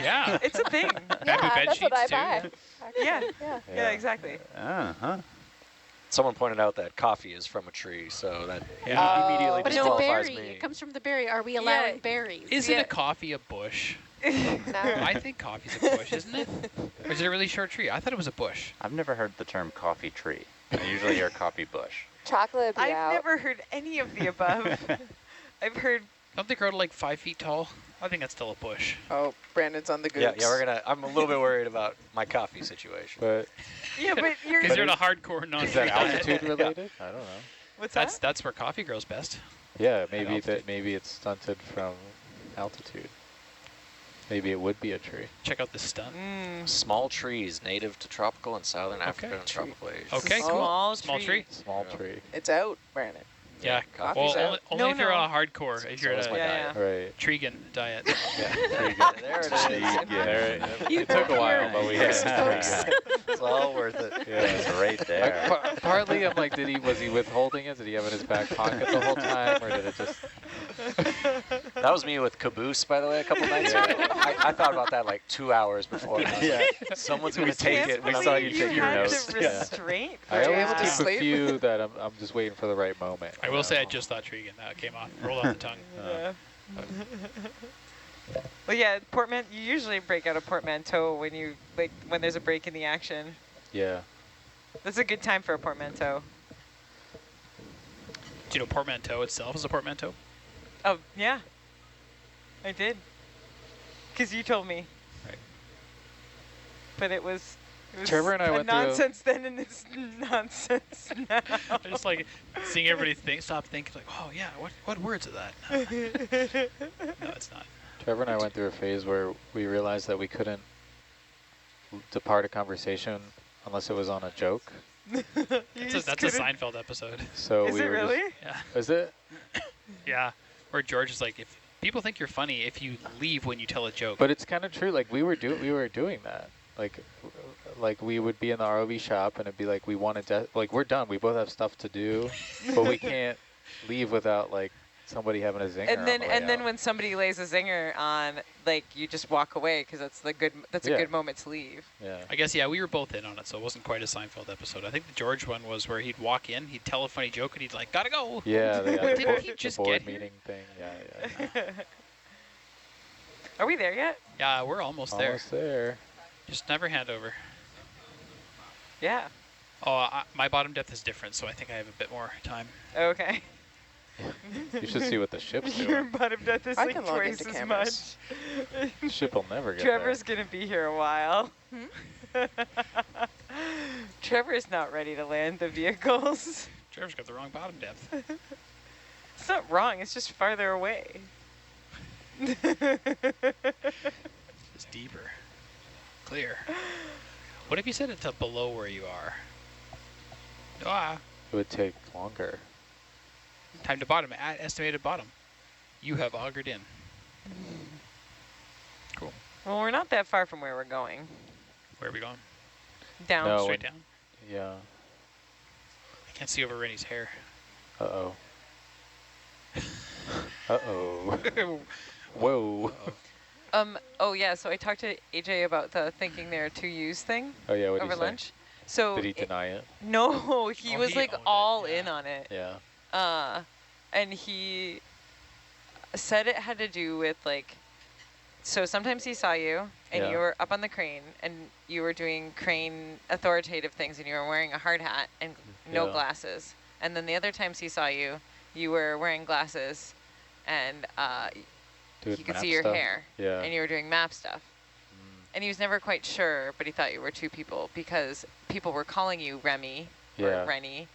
Yeah.
It's a thing.
Bamboo
Yeah,
bed
that's what I
sheets, too.
buy. Actually,
Yeah.
Yeah.
Yeah, exactly.
Uh-huh.
Someone pointed out that coffee is from a tree, so that
Yeah.
immediately
But it's a
disqualifies
berry.
me.
It comes from the berry. Are we allowing
Yeah.
berries?
Isn't
Yeah.
a coffee a bush?
No.
I think coffee's a bush, isn't it? Or is it a really short tree? I thought it was a bush.
I've never heard the term coffee tree. I usually hear coffee bush.
Chocolate would be
I've
out.
never heard any of the above. I've heard.
Don't they grow to like 5 feet tall? I think that's still a bush.
oh, Brandon's on the goops.
Yeah, I'm a little bit worried about my coffee situation.
But
Yeah, but you're.
Because you're in a hardcore
is
non-tree
that
diet.
altitude related? I don't know.
What's that?
That's where coffee grows best.
Yeah, maybe
altitude.
maybe it's stunted from altitude. Maybe it would be a tree.
Check out this stunt.
Small trees native to tropical and southern Africa and
Tree.
tropical Asia.
Okay,
Oh.
cool.
Small
tree.
Small
Yeah.
tree.
It's out, Brandon.
Yeah.
Coffee's
Well,
out.
only if you're
No.
on a hardcore. If you're
So is
at
my
a
diet.
Right.
Tregan diet.
Yeah.
There it is.
There it took a while, but we
First,
had
folks.
It's all worth it.
It's right there.
Partly, I'm like, was he withholding it? Did he have it in his back pocket the whole time, or did it just?
That was me with Caboose, by the way, a couple nights ago. I thought about that like 2 hours before.
Yeah.
Someone's going to take it.
we
when
saw
I'm
you
eating
take your
had
notes.
the
Yeah.
restraint.
I
Were you
always
able to
keep a
sleep?
few that I'm just waiting for the right moment.
I
you
will say I
know?
just thought Tregan. That came off. Rolled off the tongue.
Yeah. Well, yeah, you usually break out a portmanteau when there's a break in the action.
Yeah.
That's a good time for a portmanteau.
Do you know portmanteau itself is a portmanteau?
Oh, yeah. I did. Because you told me.
Right.
But it was
Trevor and I
a
went through-
nonsense then and it's nonsense now.
I just like seeing everybody stop thinking like, oh yeah, what words are that? No, it's not.
Trevor and I went through a phase where we realized that we couldn't depart a conversation unless it was on a joke.
That's a Seinfeld episode.
So
Is
we
it
were
really?
Yeah.
Is it?
Yeah. Where George is like, if people think you're funny, if you leave when you tell a joke.
But it's kind of true. Like we were doing that. Like we would be in the ROV shop and it'd be like we wanted to we're done. We both have stuff to do, but we can't leave without like somebody having a zinger.
And then
on the way
and then
out.
when somebody lays a zinger on, like you just walk away because that's a
Yeah.
good moment to leave.
Yeah.
I guess, yeah, we were both in on it, so it wasn't quite a Seinfeld episode. I think the George one was where he'd walk in, he'd tell a funny joke, and he'd like, gotta go.
Yeah. The
Didn't he just
board
get here?
meeting thing. Yeah.
Are we there yet?
Yeah, we're almost there.
Almost there.
Just never hand over.
Yeah.
Oh, my bottom depth is different, so I think I have a bit more time.
Okay.
You should see what the ship's
Your
doing.
bottom depth is
I
like
can log
twice
into
as
cameras.
much.
The ship will never get
Trevor's gonna be here a while. Trevor's not ready to land the vehicles.
Trevor's got the wrong bottom depth.
It's not wrong, it's just farther away.
It's deeper. Clear. What if you set it to below where you are? Ah,
It would take longer.
time to bottom. At estimated bottom. You have augured in.
Well, we're not that far from where we're going.
Where are we going?
Down.
No,
Straight down?
Yeah.
I can't see over Rennie's hair.
Uh-oh. Uh-oh. Whoa.
Oh yeah, so I talked to AJ about the thinking there are two U's thing
Oh yeah, what did
over
he say?
lunch. So
Did he deny it?
no, he
Oh,
was
he
like
owned it,
all
yeah.
in on it.
Yeah.
And he said it had to do with like, so sometimes he saw you and
Yeah.
you were up on the crane and you were doing crane authoritative things and you were wearing a hard hat and no
Yeah.
glasses. And then the other times he saw you, you were wearing glasses and
Doing
he could
map
see your
stuff.
hair
Yeah.
and you were doing map stuff. And he was never quite sure, but he thought you were two people because people were calling you Remy or
Yeah.
Rennie,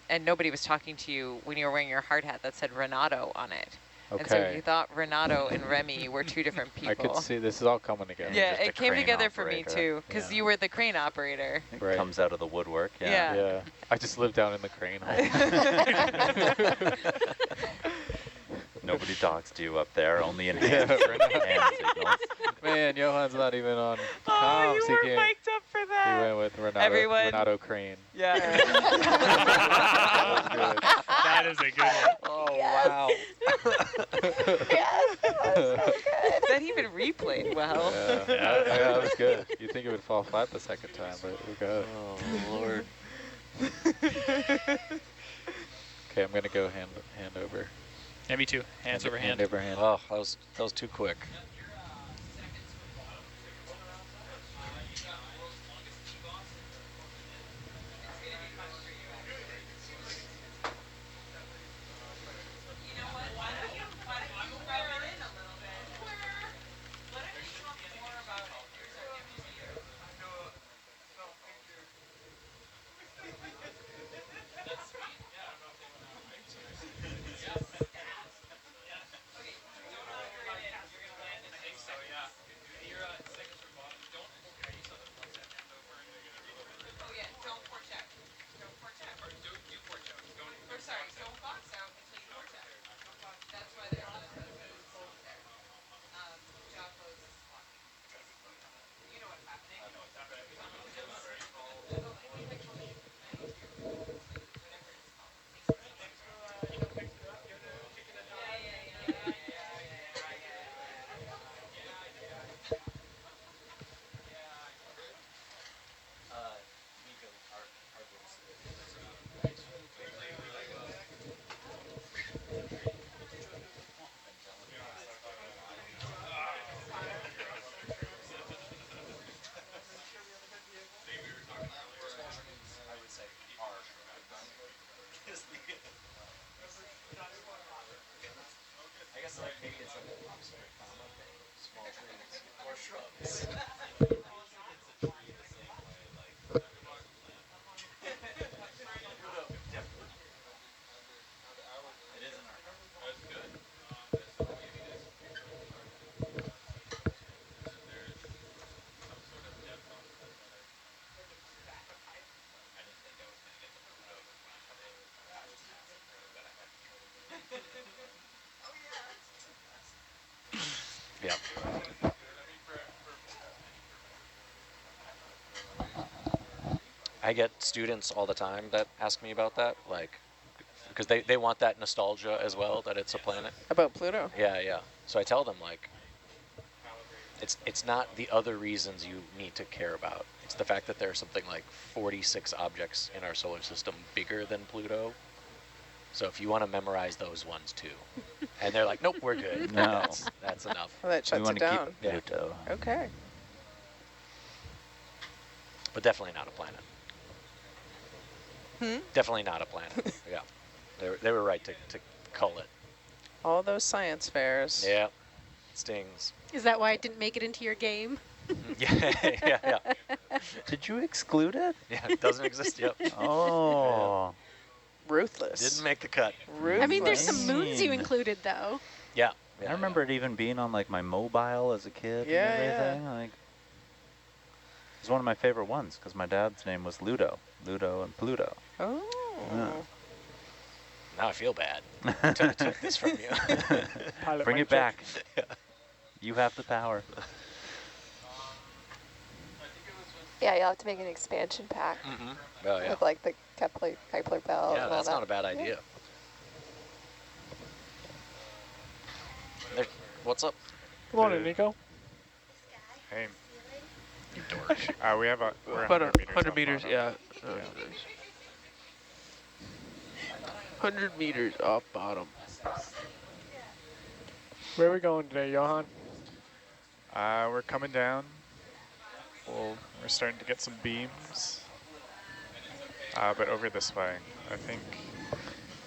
and nobody was talking to you when you were wearing your hard hat that said Renato on it. And so
Okay.
he thought Renato and Remy were two different people.
I could see this is all coming together.
Yeah,
Just a
it came
crane
together for me
operator.
too, because
Yeah.
you were the crane operator.
It
Right.
comes out of the woodwork.
Yeah.
Yeah. I just live down in the crane hole.
Nobody talks to you up there, only in
Yeah,
hand,
Renato.
hand signals.
Man, Johan's not even on
Oh,
comms.
you
He
were
can't.
mic'd up for
He
that.
went with Renato,
Everyone-
Renato Crane.
Yeah.
That was good.
That is a good one.
Oh, wow.
Yes, that was so good.
That even replayed well.
Yeah, that was good. You'd think it would fall flat the second time, but we got it.
Oh, Lord.
Okay, I'm going to go hand over.
Yeah, me too. Hands over hand.
Hand over hand.
Oh, that was too quick. Yeah. I get students all the time that ask me about that, like, because they want that nostalgia as well, that it's a planet.
About Pluto.
Yeah, yeah. So I tell them, like, it's not the other reasons you need to care about. It's the fact that there are something like 46 objects in our solar system bigger than Pluto. So if you want to memorize those ones too. And they're like, nope, we're good.
No.
That's enough.
Well, that
We
shuts
want
it
to
down.
keep Pluto.
Okay.
But definitely not a planet. Definitely not a planet. Yeah. They were right to cull it.
All those science fairs.
Yeah. Stings.
Is that why it didn't make it into your game?
Yeah, yeah.
Did you exclude it?
Yeah, it doesn't exist. Yep.
Oh.
Ruthless.
Didn't make the cut.
Ruthless.
I mean, there's some moons you
Mean.
included, though.
Yeah.
I remember it even being on like my mobile as a kid
Yeah,
and
yeah.
everything. Like, it was one of my favorite ones because my dad's name was Ludo. Ludo and Pluto.
Oh.
Yeah.
Now I feel bad. Took this from you.
Bring it back. You have the power.
Yeah, you'll have to make an expansion pack
Mm-hmm. Oh, yeah.
with like the Kepler belt
Yeah,
and all
that's
that.
not a bad
Yeah.
idea. There, what's up?
Come on in,
The-
Nico.
Hey,
You dork.
we have we're
About
100 meters
100
off
meters,
bottom.
yeah.
Yeah.
Nice. 100 meters off bottom.
Where are we going today, Johan?
We're coming down. We're starting to get some beams. But over this way, I think.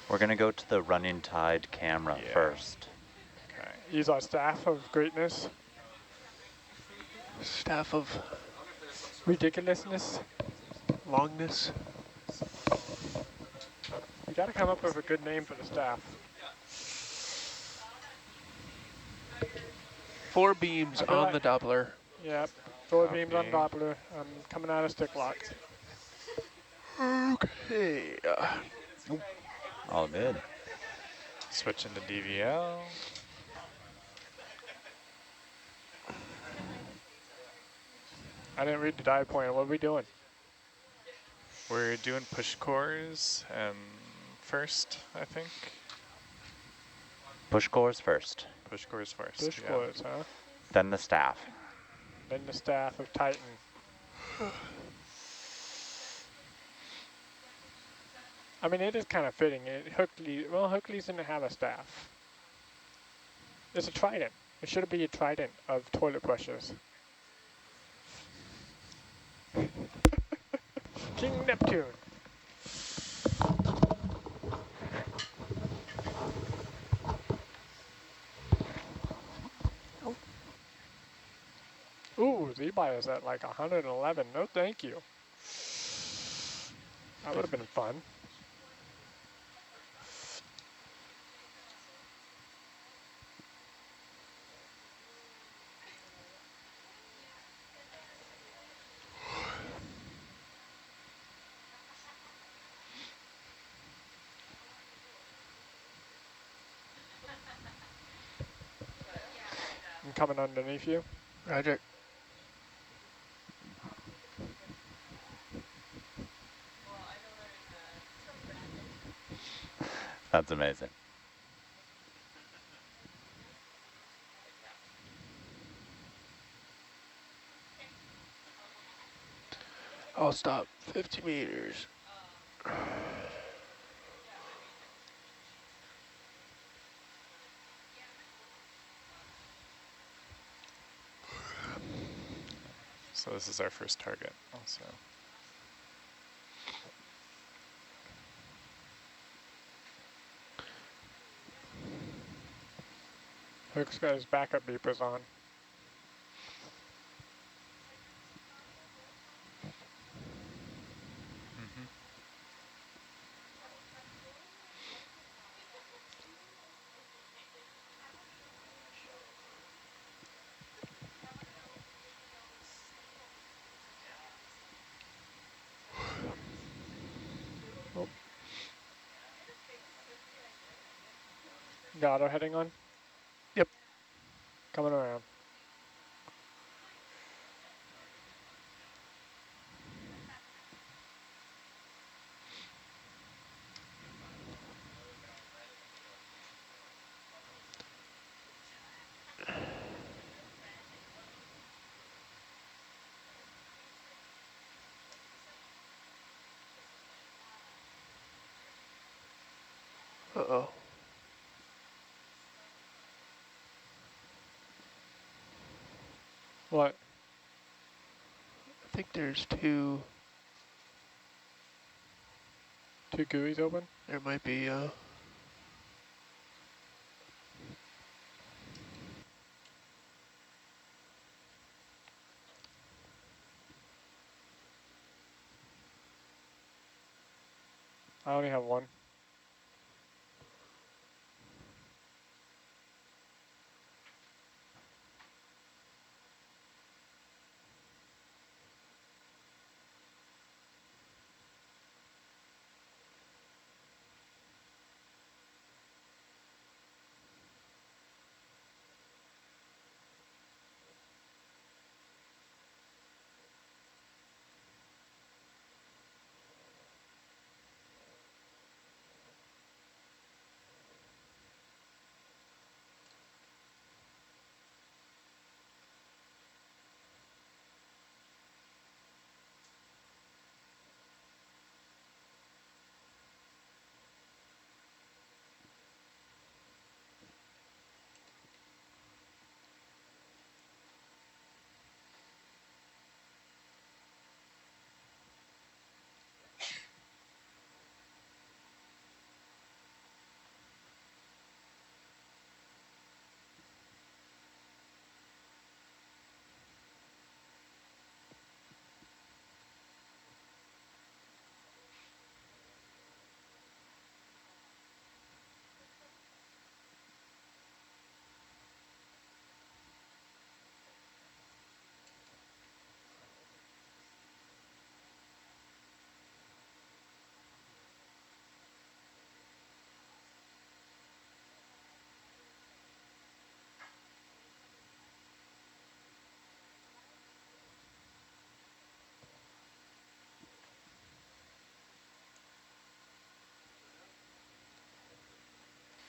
We're going to go to the running tide camera
Yeah.
first.
Okay.
Use our staff of greatness,
Staff of
ridiculousness.
longness.
You got to come up with a good name for the staff.
4 beams
I feel
on
like-
the Doppler.
Yep. 4 beams on
Copy.
Doppler. I'm coming out of stick lock.
Okay.
All good.
Switch into DVL.
I didn't read the dive point. What are we doing?
We're doing push cores and first, I think.
Push cores first,
Push cores first.
Push
yeah.
cores, huh?
then the staff.
Then the staff of Titan. I mean, it is kind of fitting. Hercules didn't have a staff. It's a trident. It should be a trident of toilet brushes. King Neptune. Ooh, Z-Bio is at like 111. No, thank you. That would have been fun. I'm coming underneath you.
Roger.
That's amazing.
I'll stop 50 meters.
So this is our first target also.
Hook's got his backup beepers on. Oh. Got auto heading on?
Yep.
Coming around.
Uh-oh.
What?
I think there's 2.
Two GUIs open?
There might be,
I only have one.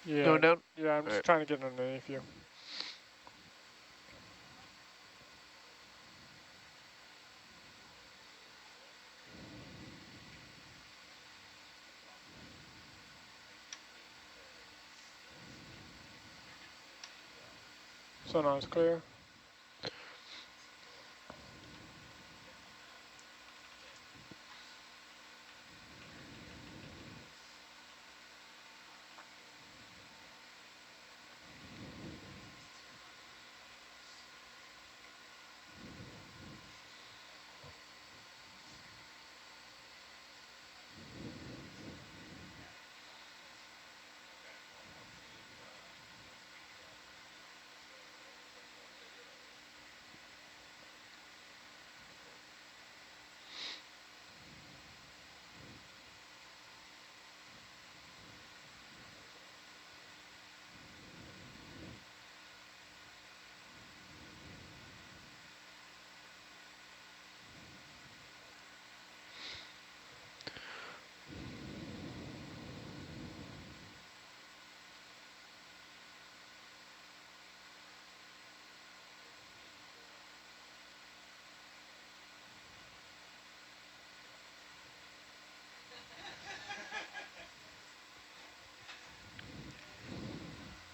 Yeah.
Going down?
Yeah, I'm just
Alright.
trying to get underneath you. Sonar's clear.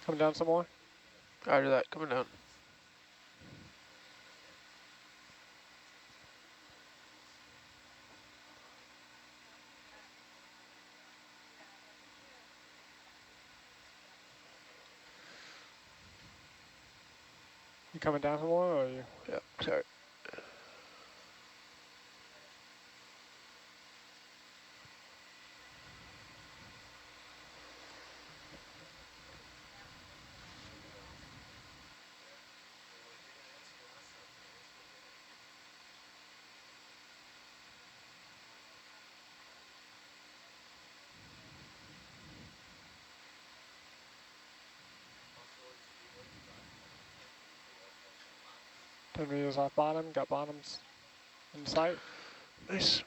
Coming down some more.
Roger that. Coming down.
You coming down some more, or are you?
Yeah, sorry.
Ten meters off bottom. Got bottoms in sight.
Nice.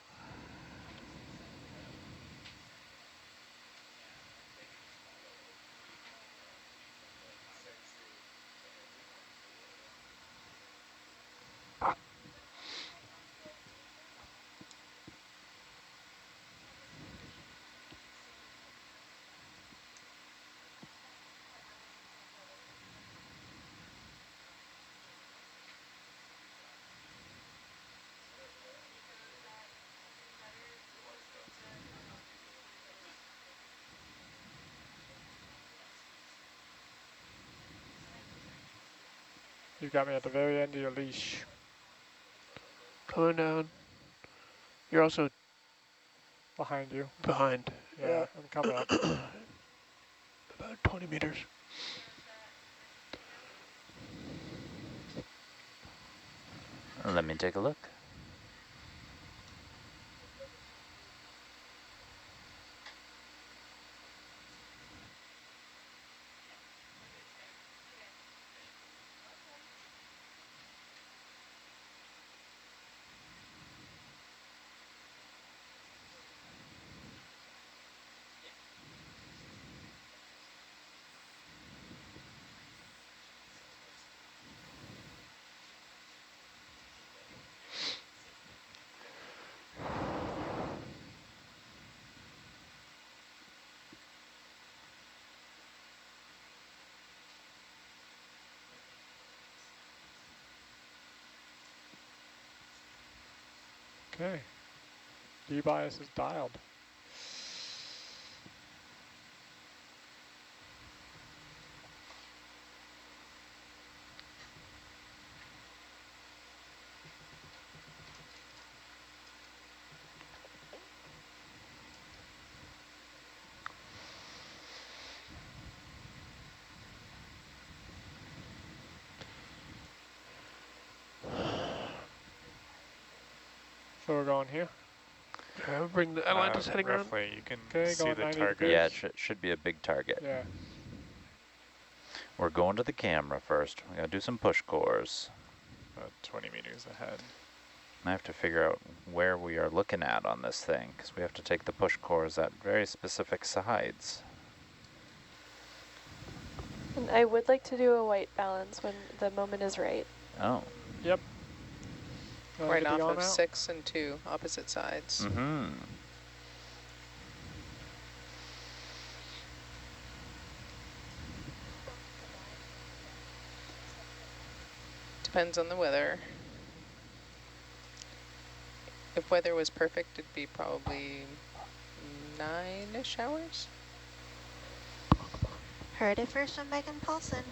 You got me at the very end of your leash.
Coming down. You're also
Behind you.
behind.
Yeah, I'm coming up.
About 20 meters.
Let me take a look.
Okay. D-bias is dialed. So we're going here.
I'll bring the Atlantis heading around.
Roughly, you can
Okay,
see
going
the
90
target.
degrees.
Yeah, it should be a big target.
Yeah.
We're going to the camera first. We gotta do some push cores.
About 20 meters ahead.
I have to figure out where we are looking at on this thing, because we have to take the push cores at very specific sides.
I would like to do a white balance when the moment is right.
Oh.
Yep.
Right off of 6 and 2, opposite sides.
Mm-hmm.
Depends on the weather. If weather was perfect, it'd be probably 9-ish hours.
Heard it first from Megan Paulson.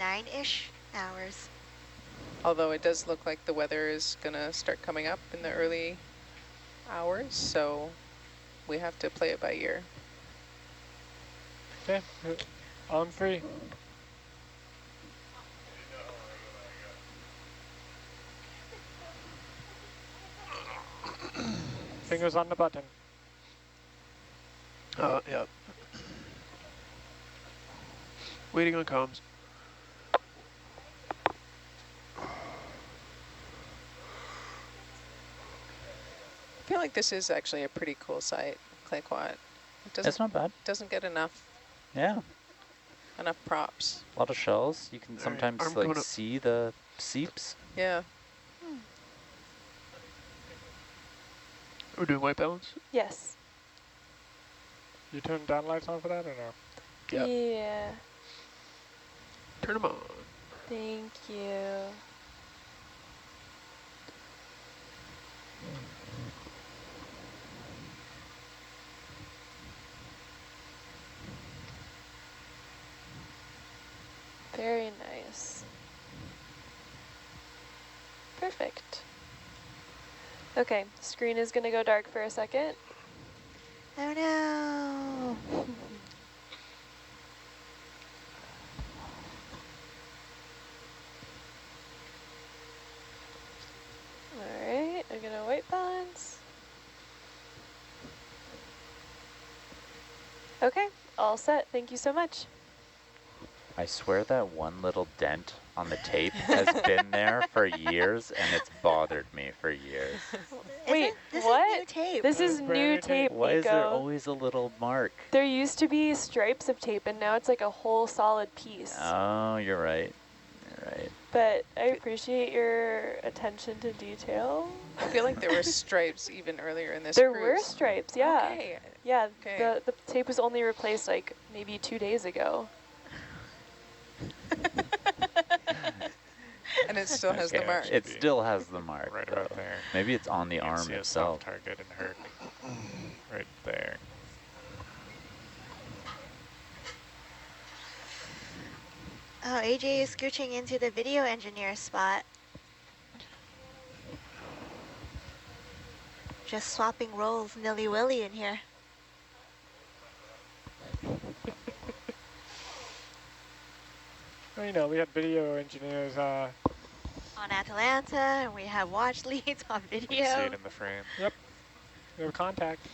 9-ish hours.
Although it does look like the weather is going to start coming up in the early hours, so we have to play it by ear.
Okay, on free. Fingers on the button.
Yep. Waiting on comms.
I feel like this is actually a pretty cool site, Clay Quad.
It's not bad.
Doesn't get enough props.
A lot of shells. You can sometimes like see the seeps.
Yeah.
We're doing white balance?
Yes.
You turn down lights on for that or no?
Yep.
Yeah.
Turn them on.
Thank you. Very nice. Perfect. Okay, screen is going to go dark for a second.
Oh no.
Alright, I'm going to white balance. Okay, all set. Thank you so much.
I swear that one little dent on the tape has been there for years, and it's bothered me for years.
Wait,
this
what?
Is new tape.
This is new tape,
Why is there
Nico.
always a little mark?
There used to be stripes of tape, and now it's like a whole solid piece.
Oh, you're right. You're right.
But I appreciate your attention to detail.
I feel like there were stripes even earlier in this
There
cruise.
were stripes, yeah.
Okay.
Yeah,
Okay.
the tape was only replaced like maybe 2 days ago.
And it still has the mark.
It still has the mark.
Right
though.
about there.
Maybe it's on the
You can
arm
see a
itself.
soft target and Herc right there.
Oh, AJ is scooching into the video engineer spot. Just swapping roles nilly-willy in here.
Well, you know, we had video engineers.
On Atalanta, and we have watch leads on video.
You can see it in the frame.
Yep. We have contact.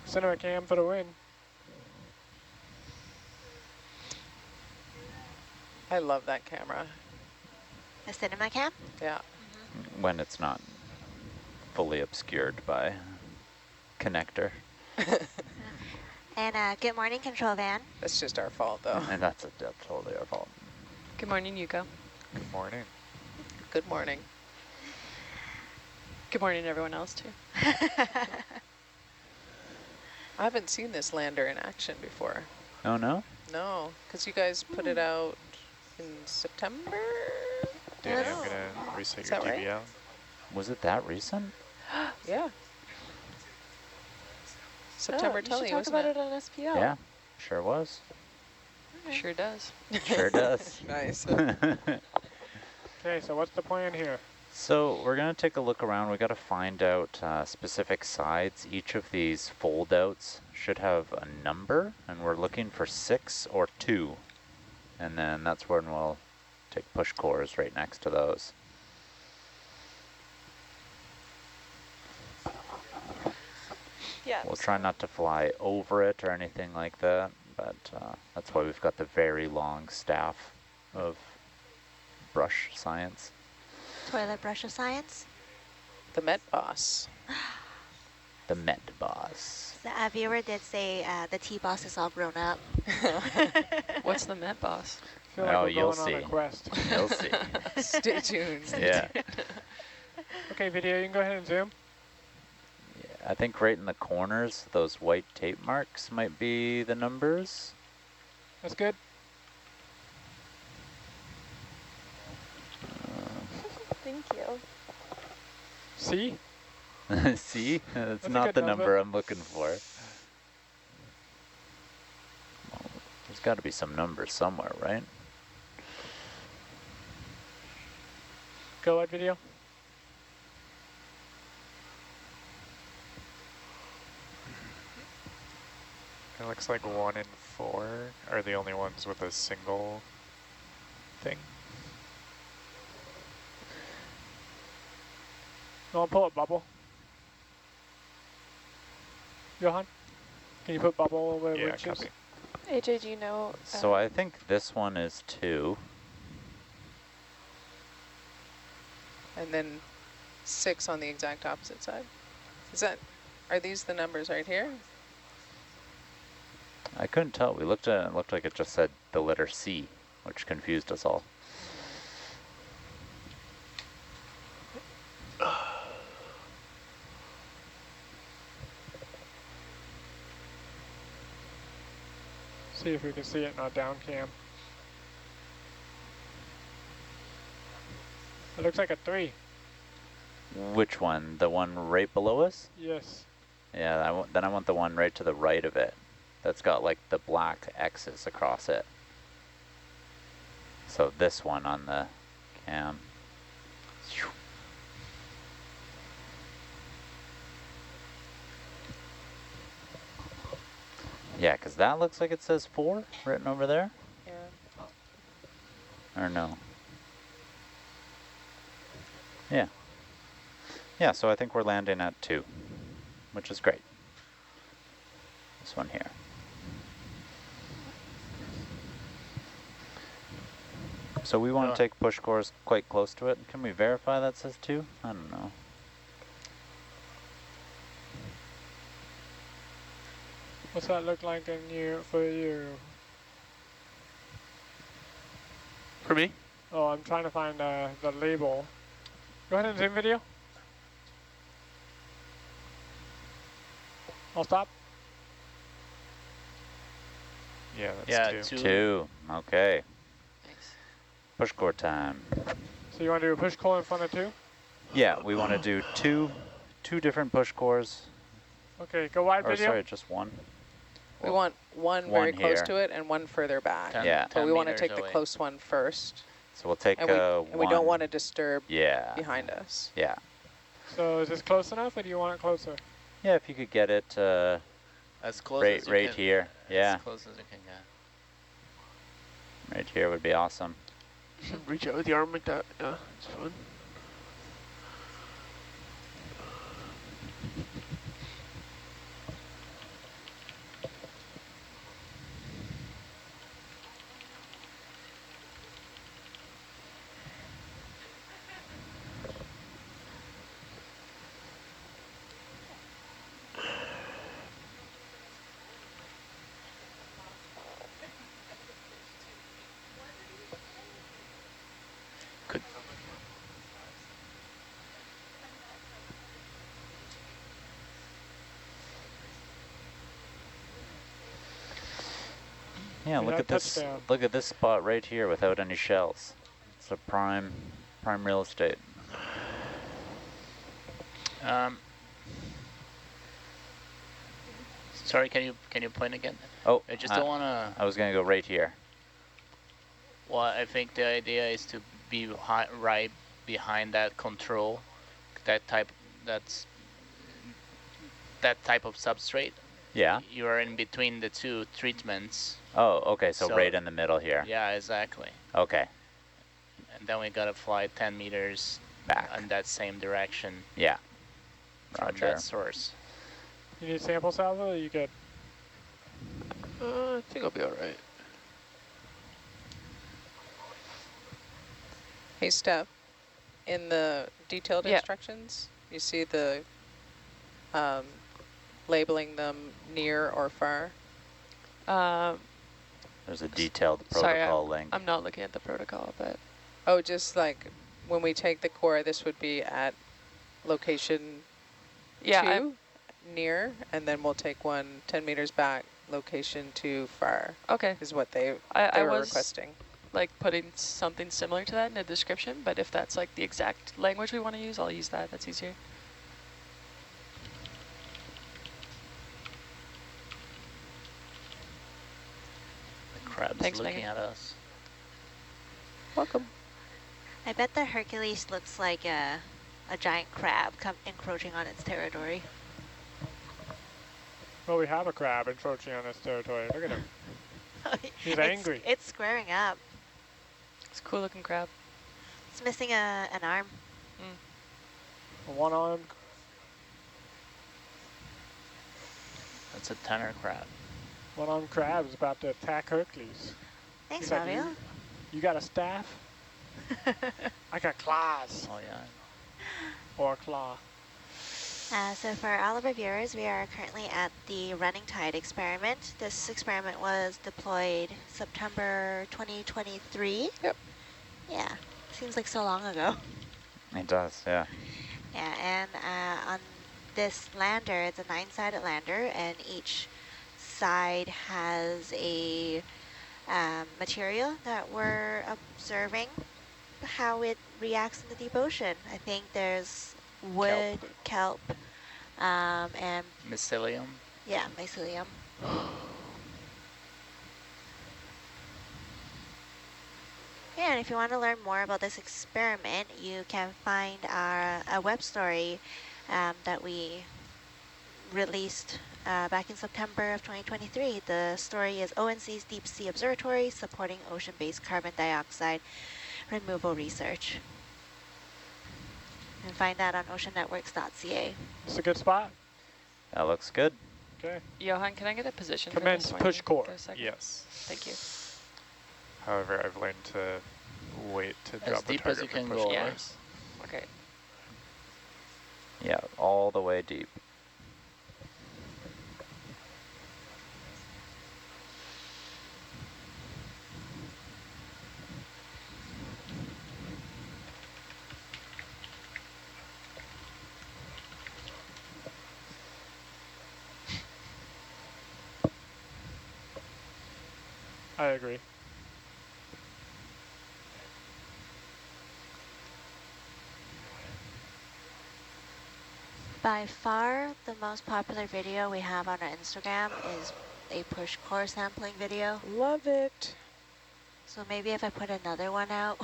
Center cam for the win.
I love that camera.
The cinema cam?
Yeah.
When it's not fully obscured by connector.
And good morning, control van.
That's just our fault, though.
And that's totally our fault.
Good morning, Yuko.
Good morning.
Good morning.
Good morning, everyone else, too.
I haven't seen this lander in action before.
Oh, no?
No, because you guys put it out in September?
Danny,
Oh.
I'm going to reset
Is
your
that right?
DVL.
Was it that recent?
Yeah. September
you should
telly,
talk
wasn't
about
it?
it on SPL.
Yeah, sure was.
Sure does.
Sure does.
Nice.
Okay, so what's the plan here?
So we're going to take a look around. We got to find out specific sides. Each of these fold-outs should have a number, and we're looking for 6 or 2. And then that's when we'll take push cores right next to those.
Yeah.
We'll try not to fly over it or anything like that, but that's why we've got the very long staff of brush science.
Toilet brush of science.
The Met Boss.
The Met Boss.
The viewer did say the T-Boss is all grown up.
What's the Met Boss?
I feel like
Oh,
we're
you'll
going on a
see.
quest.
You'll see.
Stay tuned.
Yeah.
Okay, video, you can go ahead and zoom.
I think right in the corners, those white tape marks might be the numbers.
That's good.
Thank you.
See?
See? That's
a
not
good
the
number.
number I'm looking for. There's got to be some numbers somewhere, right?
Go ahead, video.
It looks like 1 and 4 are the only ones with a single thing.
You want to pull up bubble? Johan? Can you put bubble where
Yeah,
which is?
copy.
AJ, do you know?
So I think this one is 2.
And then 6 on the exact opposite side. Are these the numbers right here?
I couldn't tell. We looked at it, and it looked like it just said the letter C, which confused us all.
See if we can see it in our down cam. It looks like a 3.
Which one? The one right below us?
Yes.
Yeah, then I want the one right to the right of it. That's got like the black X's across it. So this one on the cam. Yeah, because that looks like it says 4 written over there.
Yeah.
Or no? Yeah. Yeah, so I think we're landing at 2, which is great. This one here. So we want to take push course quite close to it. Can we verify that says 2? I don't know.
What's that look like in you for you?
For me?
Oh, I'm trying to find the label. Go ahead and zoom video. I'll stop.
Yeah, that's
Yeah,
2.
2. Okay.
Nice.
Push core time.
So you want to do a push core in front of 2?
Yeah, we want to do two different push cores.
Okay, go wide
Or
video.
sorry, just one.
We want one very close to it and one further back.
Yeah.
But we want to
10
take
meters
the
away.
close one first.
So we'll take
And
one.
we don't want to disturb
Yeah.
behind us.
Yeah.
So is this close enough, or do you want it closer?
Yeah, if you could get it
As close
right,
as you
right
can,
here. Yeah,
As close as you can get.
right here would be awesome.
Reach out with the arm like that. Yeah, it's fun. Good.
Yeah,
We
look
have
at this.
touchdown.
Look at this spot right here without any shells. It's a prime real estate.
Sorry, can you point again?
Oh,
I just don't want to.
I was gonna go right here.
Well, I think the idea is to be right behind that control, that type of substrate.
Yeah.
You are in between the two treatments.
Oh, okay. So,
So-
right in the middle here.
Yeah, exactly.
Okay.
And then we gotta fly 10 meters
Back.
in that same direction
Yeah.
from
Roger.
that source.
You need sample salvo, or you good?
I think I'll be all right.
Hey, Steph, in the detailed
Yeah.
instructions, you see the labeling them near or far?
There's a detailed
Sorry,
protocol link.
I'm not looking at the protocol, but
Oh, just like when we take the core, this would be at location
yeah,
2, near, and then we'll take one 10 meters back, location 2, far,
okay.
is what they
I
were
was
requesting.
like putting something similar to that in the description, but if that's like the exact language we want to use, I'll use that. That's easier.
The crab's
Thanks,
looking
Megan.
at us.
Welcome.
I bet the Hercules looks like a giant crab encroaching on its territory.
Well, we have a crab encroaching on this territory. Look at him. He's angry.
It's squaring up.
It's a cool looking crab.
It's missing an arm.
A one-armed.
That's a tenor crab.
One-armed crab is about to attack Hercules.
Thanks,
He's like,
Fabio.
You got a staff? I got claws.
Oh yeah.
Or a claw.
So for all of our viewers, we are currently at the running tide experiment. This experiment was deployed September 2023.
Yep.
Yeah, seems like so long ago.
It does, yeah.
Yeah, and on this lander, it's a 9-sided lander, and each side has a material that we're observing how it reacts in the deep ocean. I think there's wood, kelp, and
Mycelium.
yeah, mycelium. Yeah, and if you want to learn more about this experiment, you can find a web story that we released back in September of 2023. The story is ONC's Deep Sea Observatory supporting ocean-based carbon dioxide removal research. And find that on oceannetworks.ca.
It's a good spot.
That looks good.
Okay.
Johan, can I get a position for
Commence
this one
push core.
for a second?
Yes.
Thank you.
However, I've learned to wait to
As
drop the
deep as
target
you
for
can
push
go.
Yeah.
course.
Okay.
Yeah, all the way deep.
I agree.
By far, the most popular video we have on our Instagram is a push core sampling video.
Love it.
So maybe if I put another one out.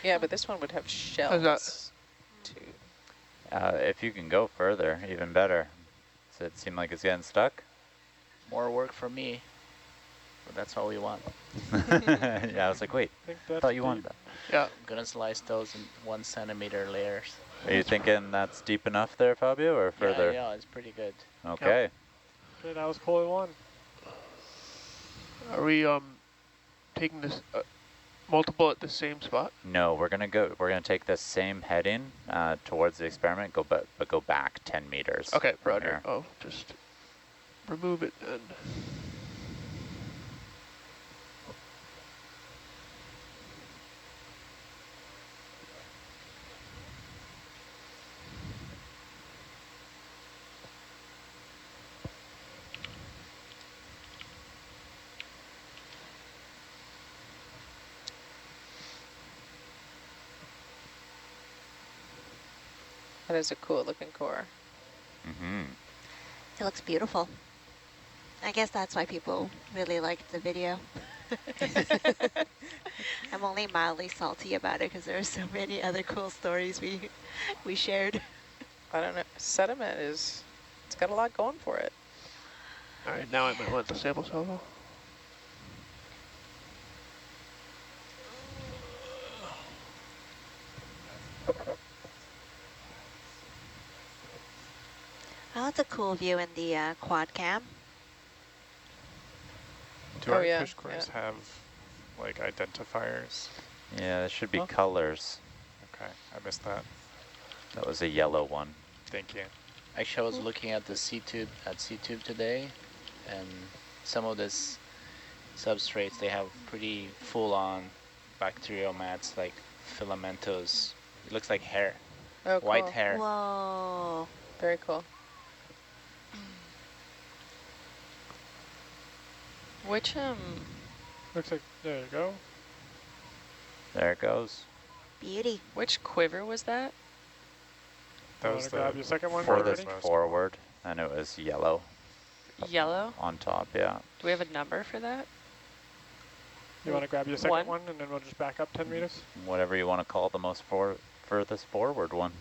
Yeah, but this one would have
How's that?
shells too.
If you can go further, even better. Does it seem like it's getting stuck?
More work for me. But that's all we want.
Yeah, I was like, wait, I thought you wanted that.
Yeah.
I'm gonna slice those in 1 centimeter layers.
Are you thinking that's deep enough there, Fabio, or further?
Yeah, it's pretty good.
Okay.
Okay, that was core 1.
Are we taking this multiple at the same spot?
No, we're gonna take the same heading towards the experiment, but go back 10 meters.
Okay,
from
roger.
here.
Oh, just remove it then.
That is a cool looking core.
Mm-hmm.
It looks beautiful. I guess that's why people really liked the video. I'm only mildly salty about it because there are so many other cool stories we shared.
I don't know. Sediment it's got a lot going for it.
All right, now I might want the sample salvo.
Oh, that's a cool view in the quad cam.
Do
Oh,
our
yeah,
push cores have like identifiers?
Yeah, there should be
Oh.
colors.
Okay, I missed that.
That was a yellow one.
Thank you.
Actually, I was looking at the C-tube today, and some of this substrates, they have pretty full-on bacterial mats like filamentous. It looks like hair,
Oh,
white
cool.
hair.
Whoa.
Very cool.
Which
Looks like, there you go.
There it goes.
Beauty.
which quiver was that?
That
You
was
want to grab your second one
Furthest
already?
forward, and it was yellow
Yellow?
on top, yeah.
Do we have a number for that?
You want to grab your second
One.
one, and then we'll just back up 10 meters?
Whatever you want to call the most furthest forward one.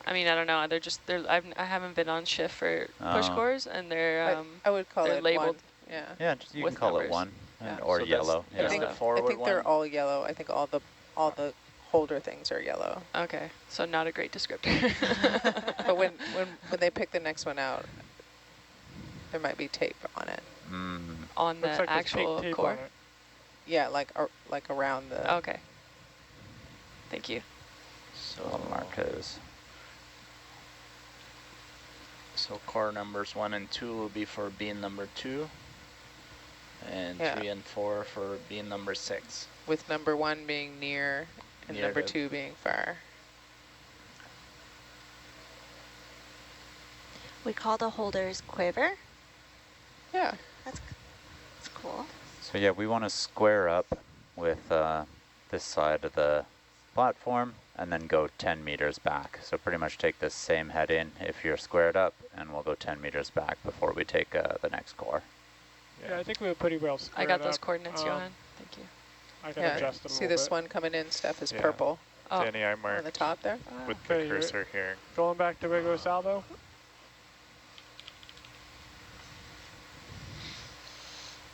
I mean, I don't know. I haven't been on shift for push
Oh.
cores, and they're
I would call
they're
it
labeled.
one. Yeah.
Yeah, just, you can
With
call it
numbers.
one, and,
Yeah.
or
So that's-
yellow.
that's
Yeah.
the
I
forward
think they're
one?
all yellow. I think all the holder things are yellow.
Okay, so not a great descriptor.
But when they pick the next one out, there might be tape on it.
Mm.
On the
Looks like there's pink
actual
tape
core?
on it.
Yeah, like around the.
Okay. Thank you.
So Marcos.
So core numbers 1 and 2 will be for beam number 2, and
Yeah.
3 and 4 for beam number 6.
With number 1 being near and
Near
number
the-
2 being far.
We call the holders quiver.
Yeah.
That's cool.
So yeah, we want to square up with this side of the platform and then go 10 meters back. So pretty much take this same head in if you're squared up, and we'll go 10 meters back before we take the next core.
Yeah, I think we were pretty well squared
I got those
up.
coordinates, Johan. Thank you.
I can
Yeah.
adjust it a
See
little
this
bit.
one coming in, Steph, is
Yeah.
purple
Oh,
Danny, I
on
marked
the top there.
with
Okay,
the
you're-
cursor here.
Going back to regular salvo.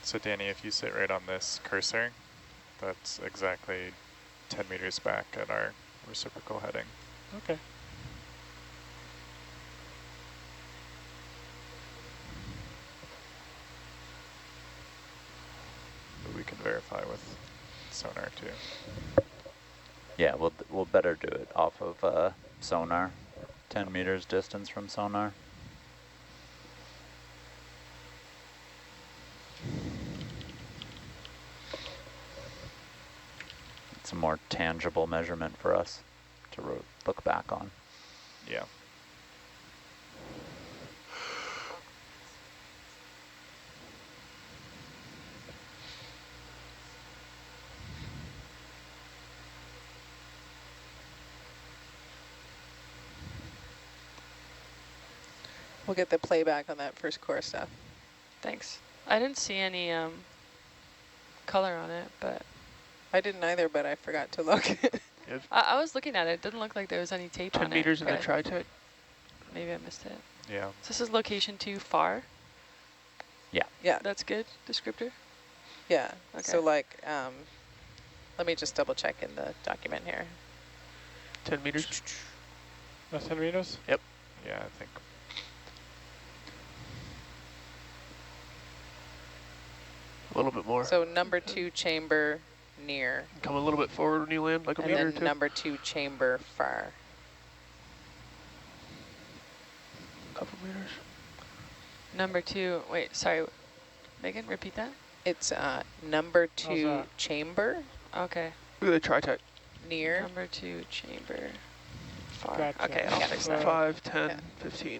So Danny, if you sit right on this cursor, that's exactly 10 meters back at our reciprocal heading.
Okay.
But we can verify with sonar too.
Yeah, we'll better do it off of sonar, 10 meters distance from sonar. It's a more tangible measurement for us to look back on.
Yeah.
We'll get the playback on that first core stuff.
thanks. I didn't see any color on it, but
I didn't either, but I forgot to look.
I was looking at it. It didn't look like there was any tape on
10
it.
meters in the
but
tri-type.
Maybe I missed it.
Yeah.
So this is location 2 far.
Yeah,
That's good descriptor.
yeah.
Okay.
So like, let me just double check in the document here.
10 meters.
That's 10 meters?
Yeah, I think.
A little bit more.
So number 2 chamber near,
Come a little bit forward when you land, like a
and
meter or
then
two.
number 2 chamber far.
Couple meters.
Number 2. Wait, sorry. Megan, repeat that.
It's number
How's
2
that?
chamber
Okay.
Look at the tri-type.
near.
Number 2 chamber far.
Gotcha.
Okay, I'll fix that.
5, 10,
Yeah.
15.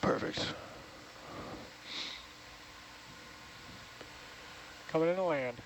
Perfect.
Coming in to land.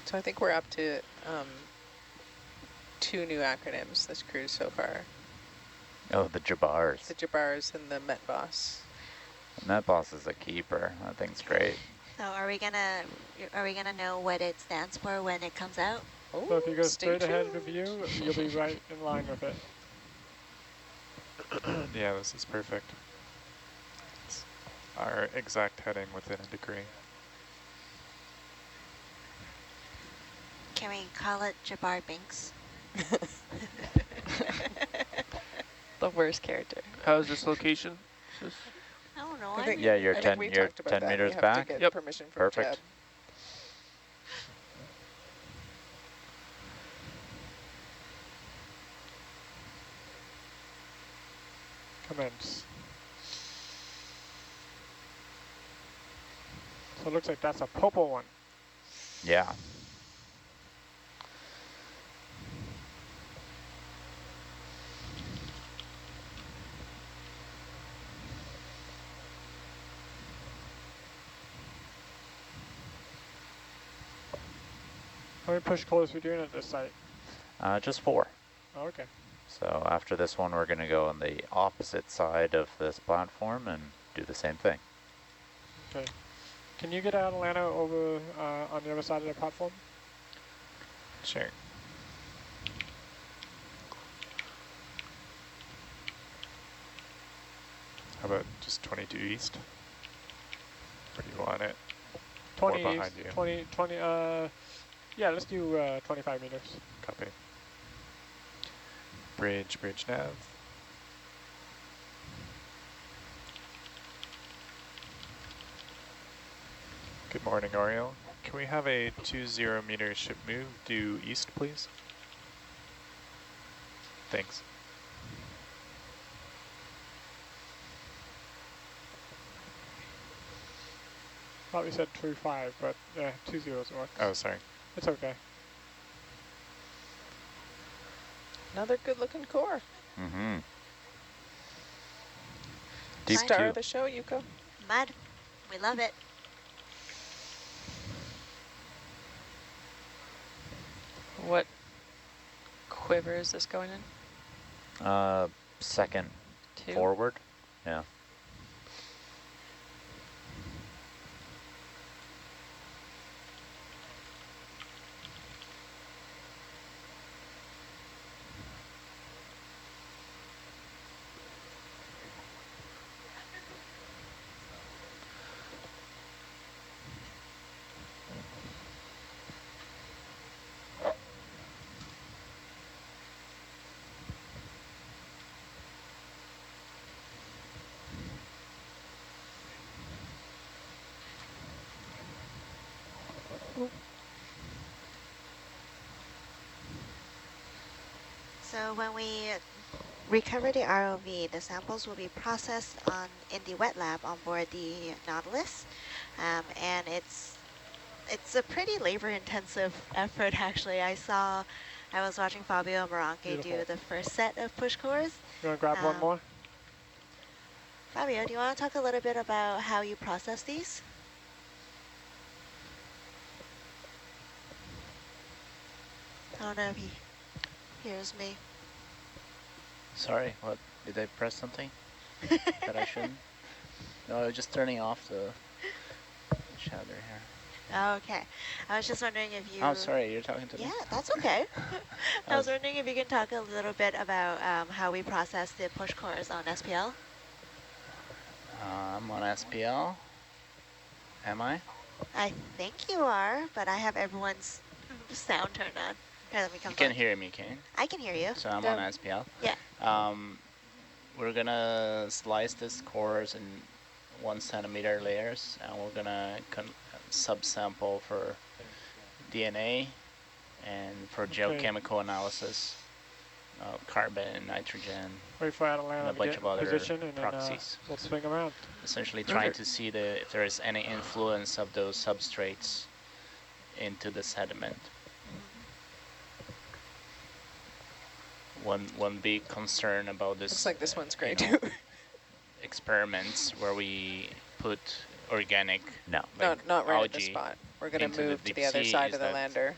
So I think we're up to 2 new acronyms this cruise so far.
Oh, the Jabars.
The Jabars and the MetBoss.
MetBoss is a keeper. That thing's great.
So are we gonna know what it stands for when it comes out?
Oh,
So if you go
stay
straight ahead
tuned.
of you, you'll be right in line with it.
Yeah, this is perfect. It's our exact heading within a degree.
Can we call it Jabbar Binks?
The worst character.
How's this location? Is this
I don't know.
I think-
Yeah, you're
I think
10,
we
you're
talked about
10
that.
meters
We have
back.
to get
Yep.
permission from
Perfect.
Jeb.
Commence. So it looks like that's a purple one.
Yeah.
How many push cores are we doing at this site?
Just 4.
Oh, okay.
So after this one, we're going to go on the opposite side of this platform and do the same thing.
Okay. Can you get Atalanta over on the other side of the platform?
Sure. How about just 22 east? Or do you want it
20
more behind
east,
you?
20, yeah, let's do 25 meters.
Copy. Bridge nav. Good morning, Oriole. Can we have a 20 meter ship move due east, please? Thanks.
Thought we said 25, but yeah, 20 works.
Oh, sorry.
It's okay.
Another good-looking core.
Mm-hmm. Deep
Star
2.
of the show, Yuko.
Mud. We love it.
What quiver is this going in?
Second
2?
forward. Yeah.
So when we recover the ROV, the samples will be processed in the wet lab on board the Nautilus, and it's a pretty labor-intensive effort. Actually, I was watching Fabio Moranque do the first set of push cores.
You want to grab one more?
Fabio, do you want to talk a little bit about how you process these? I don't know if he hears me.
Sorry, what? Did I press something that I shouldn't? No, I was just turning off the chatter here.
Okay. I was just wondering if you...
Oh, sorry, you're talking to me?
Yeah, that's okay. I was wondering if you can talk a little bit about how we process the push cores on SPL.
I'm on SPL. Am I?
I think you are, but I have everyone's sound turned on. Here, let me come
You can
back.
hear me, Kane?
I can hear you.
So I'm on SPL.
Yeah.
We're gonna slice this cores in 1 centimeter layers, and we're gonna subsample for DNA and for geochemical analysis of carbon and nitrogen.
Wait for Atalanta
and a
to
bunch
get
of other
position, and
proxies.
then we'll swing around.
Essentially trying to see if there is any influence of those substrates into the sediment. One big concern about this.
Looks like this one's great
you know,
too.
experiments where we put organic,
no,
not right at the
algae
spot. we're going to
into
move
the
to
deep
the other
sea
side
is
of the
that
lander.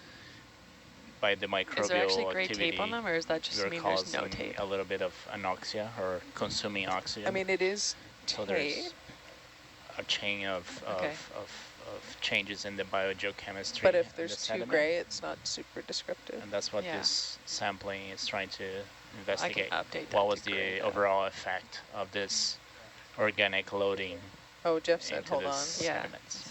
by the microbial
Is there actually gray
activity,
tape on them, or does that just
we're
mean there's no
causing
tape?
a little bit of anoxia or consuming oxygen.
I mean, it is
so
tape.
there's a chain of changes in the biogeochemistry.
But if
in
there's
the
too
sediment,
gray, it's not super descriptive.
and that's what
Yeah.
this sampling is trying to
I can
investigate.
update that
What was
to gray,
the
though.
overall effect of this organic loading
Oh, Jeff said,
into
hold
the
on.
Yeah.
sediments?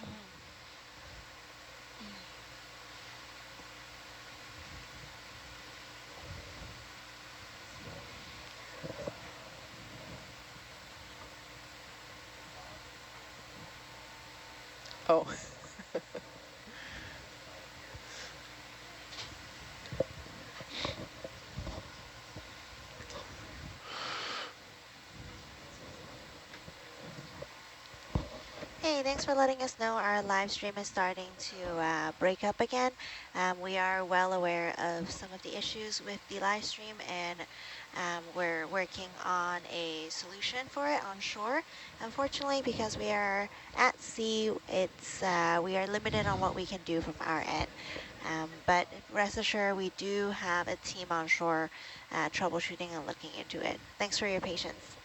Oh.
Hey, thanks for letting us know our live stream is starting to break up again. We are well aware of some of the issues with the live stream, and we're working on a solution for it on shore. Unfortunately, because we are at sea, it's we are limited on what we can do from our end. But rest assured, we do have a team on shore troubleshooting and looking into it. Thanks for your patience.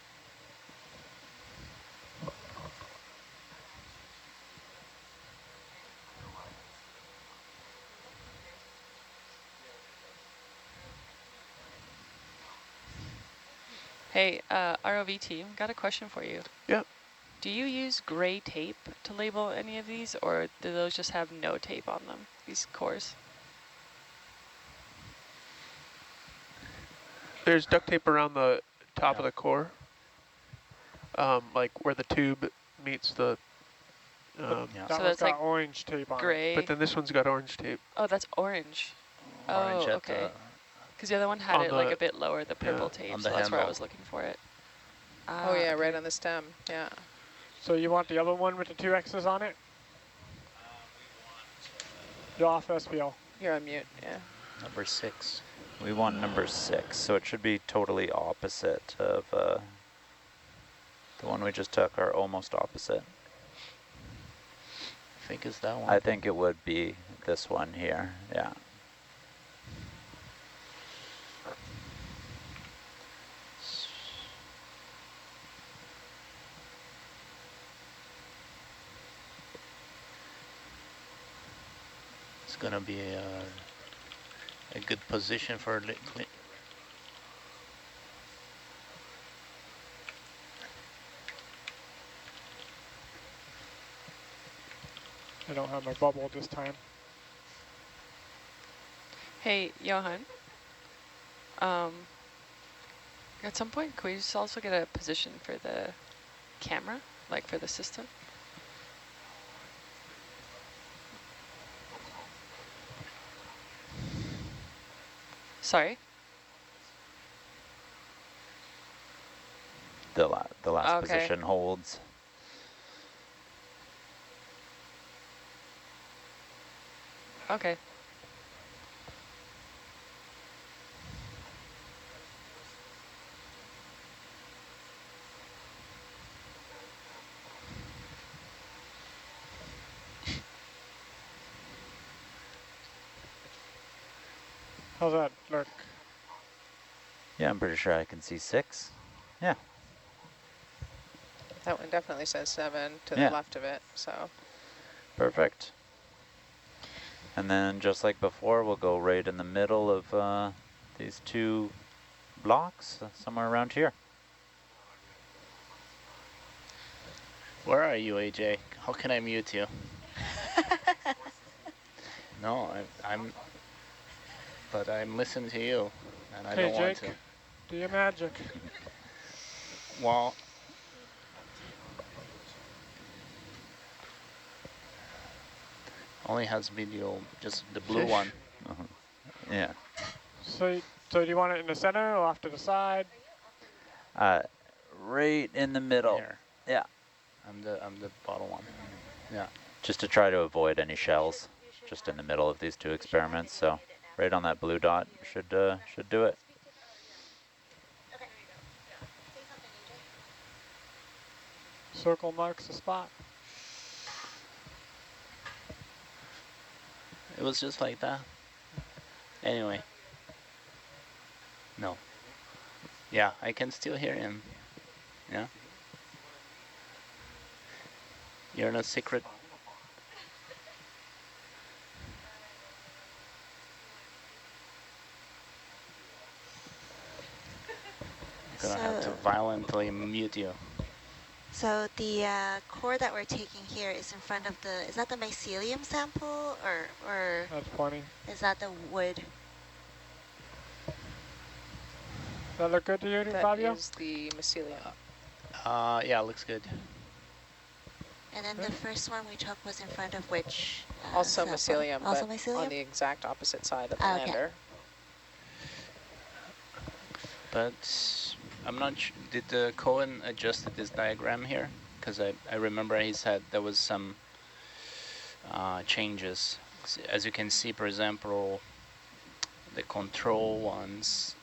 Hey, ROV team, got a question for you.
Yep.
Do you use gray tape to label any of these, or do those just have no tape on them, these cores?
There's duct tape around the top of the core, like where the tube meets the.
That
So
one's
that's
got
like
orange tape on it.
gray.
But then this one's got orange tape.
Oh, that's orange.
Orange
Oh,
at
okay.
the
Because the other one had
on
it like
the-
a bit lower, the purple
yeah,
tape,
on
so
the
that's where I
handle.
was looking for it.
Oh, yeah, right
okay.
on the stem. Yeah.
So you want the other one with the 2 X's on it? You're off SPL.
You're on mute, yeah.
number 6.
We want number 6, so it should be totally opposite of the one we just took, or almost opposite.
I think it's that one.
I think it would be this one here, yeah.
It's gonna be a good position for
I don't have my bubble this time.
Hey, Johan. At some point, could we just also get a position for the camera, like for the system? Sorry?
The last
Okay.
position holds.
Okay.
How's that look?
Yeah, I'm pretty sure I can see 6. Yeah.
That one definitely says 7 to
Yeah.
the left of it, so.
Perfect. And then just like before, we'll go right in the middle of these 2 blocks, somewhere around here.
Where are you, AJ? How can I mute you? No, but I'm listening to you, and I
Hey,
don't want
Jake,
to.
do your magic.
Well, only has video, just the blue one.
Yeah.
So do you want it in the center or off to the side?
Right in the middle.
Here.
Yeah.
I'm the bottom one. Yeah.
Just to try to avoid any shells, just in the middle of these 2 experiments. So right on that blue dot should do it.
Circle marks the spot.
It was just like that. Anyway. No. Yeah, I can still hear him. Yeah. You're in a secret. I'm gonna have to violently mute you.
So the core that we're taking here is in front of the, is that the mycelium sample or
That's funny.
is that the wood?
Does that look good to you,
That
Fabio?
is the mycelium.
Yeah, looks good.
And then the first one we took was in front of which?
Also
sample?
mycelium,
Also
but
mycelium?
on the exact opposite side of the
Okay.
lander.
But I'm not sure, did Cohen adjust this diagram here? Because I remember he said there was some changes. As you can see, for example, the control ones,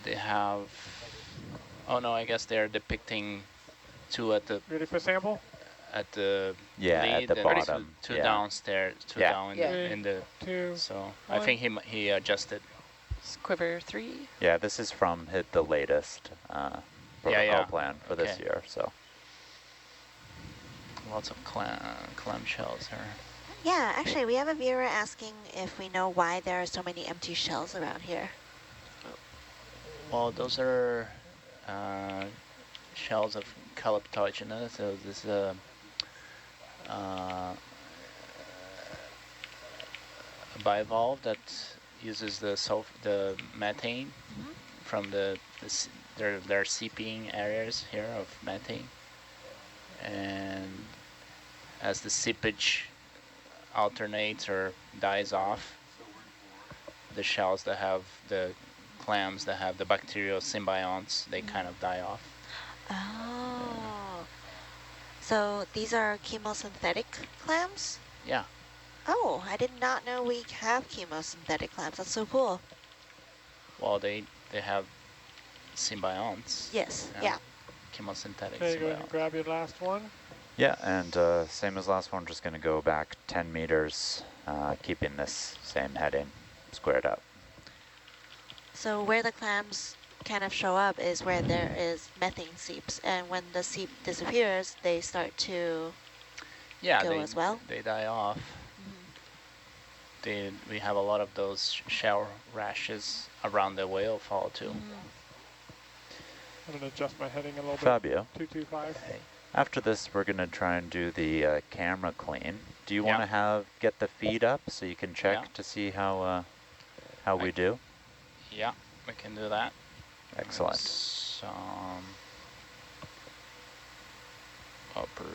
they have, oh no, I guess they're depicting two at the
Ready for sample?
at the
Yeah,
lead
at the
and
bottom.
two
Yeah.
downstairs, two
Yeah.
down
Yeah.
in the
2,
so I
1.
think he adjusted.
Quiver 3.
Yeah, this is from the latest protocol
yeah.
plan for this
Okay.
year. So
Lots of clamshells here.
Yeah, actually we have a viewer asking if we know why there are so many empty shells around here.
Well, those are shells of Calyptogena, so this is a bivalve that uses the methane from their seeping areas here of methane, and as the seepage alternates or dies off, the shells that have the clams that have the bacterial symbionts, they kind of die off.
Oh. So these are chemosynthetic clams?
Yeah.
Oh, I did not know we have chemosynthetic clams. That's so cool.
Well, they have symbionts.
Yes, yeah.
Chemosynthetic
Okay, go ahead
symbionts.
and grab your last one.
yeah, and same as last one, just going to go back 10 meters, keeping this same heading squared up.
So where the clams kind of show up is where there is methane seeps, and when the seep disappears, they start to go as well?
They die off. We have a lot of those shell rashes around the whale fall too.
I'm going to adjust my heading a little
Fabio,
bit. 225.
Okay.
after this, we're going to try and do the camera clean. Do you want to get the feed up so you can check to see how we do?
Yeah, we can do that.
Excellent.
Some upper.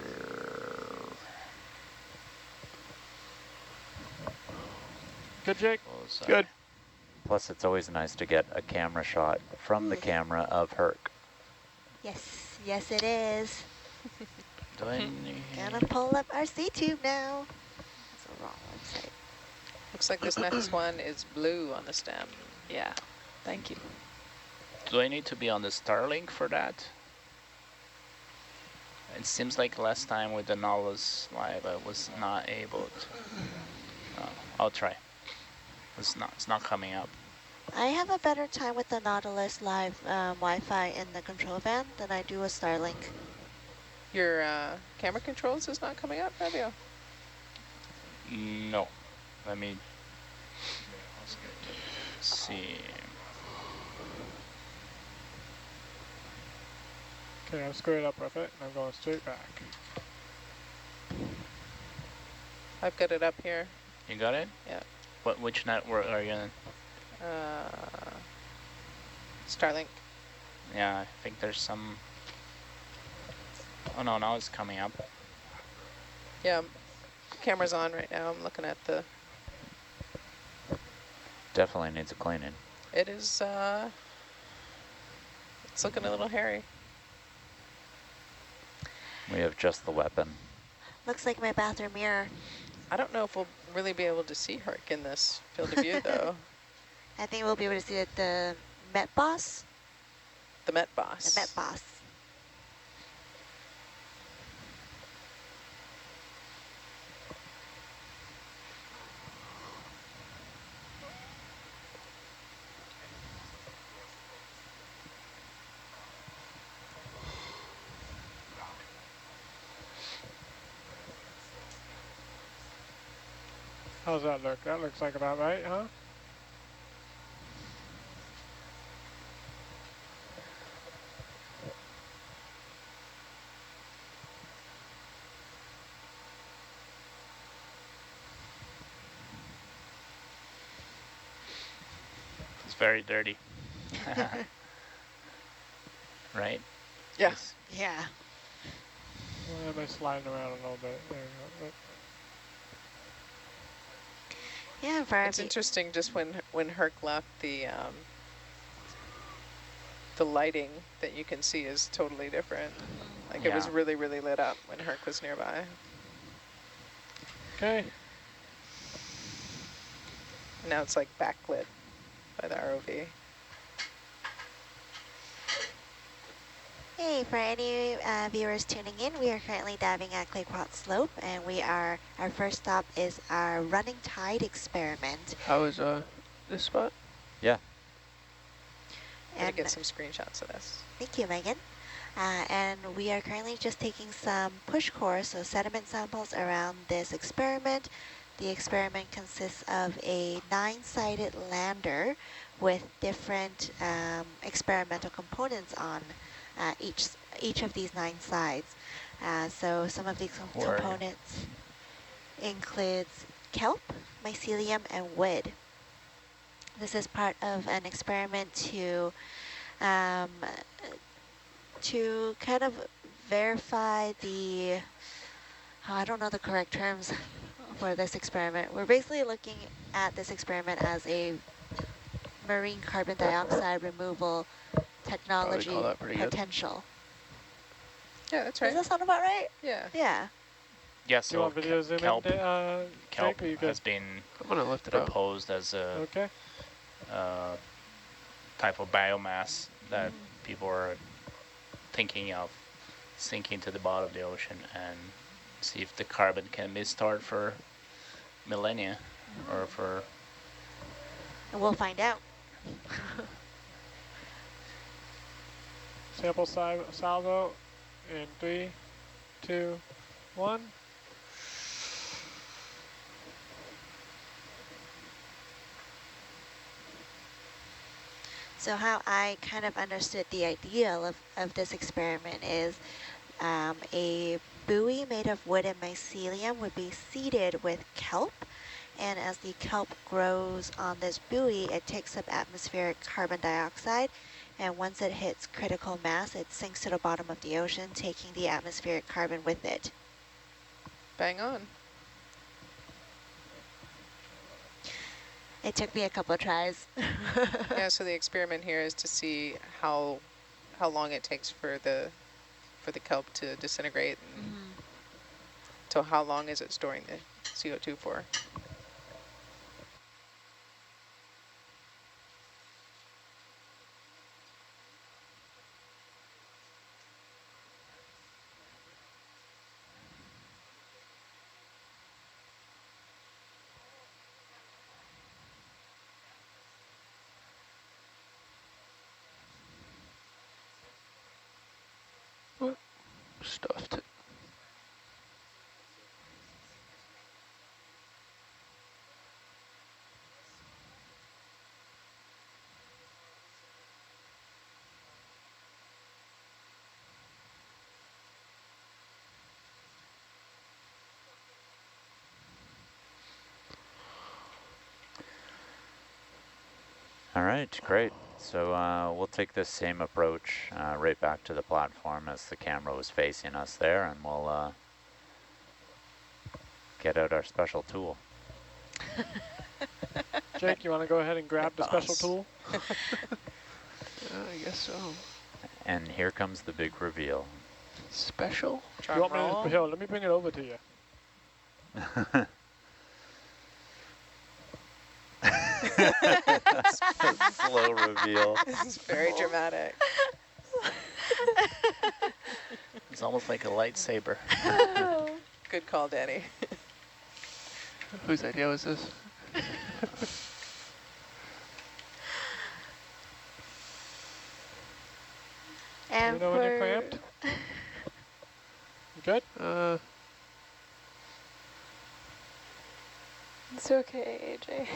Good, Jake.
Good.
Plus, it's always nice to get a camera shot from the camera of Herc.
Yes, yes it is.
Do I need...
Gonna pull up our C-tube now. That's the wrong website.
Looks like this next one is blue on the stem.
Yeah. Thank you.
Do I need to be on the Starlink for that? It seems like last time with the Nautilus Live I was not able to. I'll try. It's not coming up.
I have a better time with the Nautilus Live Wi-Fi in the control van than I do with Starlink.
Your camera controls is not coming up, Fabio?
No. Let me see.
Okay, I'm squared up with it, and I'm going straight back.
I've got it up here.
You got it?
Yeah.
Which network are you in?
Starlink.
Yeah, I think there's some... Oh no, now it's coming up.
Yeah, camera's on right now. I'm looking at the...
Definitely needs a cleaning.
It is, it's looking a little hairy.
We have just the weapon.
Looks like my bathroom mirror.
I don't know if we'll really be able to see Herc in this field of view, though.
I think we'll be able to see the Met Boss.
The Met Boss.
The Met Boss.
How's that look? That looks like about right, huh?
It's very dirty. Right?
Yeah.
Yes.
Yeah.
Well, they're sliding around a little bit. There you go.
Yeah, for
It's interesting just when Herc left, the lighting that you can see is totally different. Like it was
Yeah.
really, really lit up when Herc was nearby.
Okay.
And now it's like backlit by the ROV.
Hey, for any viewers tuning in, we are currently diving at Claypot Slope, and our first stop is our running tide experiment.
How is this spot?
Yeah.
I'm gonna
And
get some screenshots of this.
thank you, Megan. And we are currently just taking some push core, so sediment samples around this experiment. The experiment consists of a 9-sided lander with different experimental components on each of these 9 sides. So some of these components includes kelp, mycelium, and wood. This is part of an experiment to kind of verify the, I don't know the correct terms for this experiment. We're basically looking at this experiment as a marine carbon dioxide removal technology
call that pretty good.
potential.
Yeah, that's right.
Does that sound about right?
Yeah.
Yeah.
Yeah,
Do you want video zoom
kelp,
in,
kelp
Jake, or you
has
good?
been
I'm gonna lift it up.
proposed as a
Okay.
type of biomass that people are thinking of sinking to the bottom of the ocean and see if the carbon can be stored for millennia or for...
And we'll find out.
Sample salvo in 3, 2, 1.
So how I kind of understood the idea of this experiment is a buoy made of wood and mycelium would be seeded with kelp, and as the kelp grows on this buoy, it takes up atmospheric carbon dioxide, and once it hits critical mass, it sinks to the bottom of the ocean, taking the atmospheric carbon with it.
Bang on.
It took me a couple of tries.
Yeah, so the experiment here is to see how long it takes for the kelp to disintegrate. And so how long is it storing the CO2 for?
What? Stuffed it.
All right, great. So we'll take this same approach right back to the platform as the camera was facing us there, and we'll get out our special tool.
Jake, you want to go ahead and grab the special tool?
I guess so.
And here comes the big reveal.
Special?
You want me to, here, let me bring it over to you.
Slow reveal.
This is very dramatic.
It's almost like a lightsaber.
Good call, Danny.
Whose idea was this?
And
you know when you're clamped? You good?
It's okay, AJ.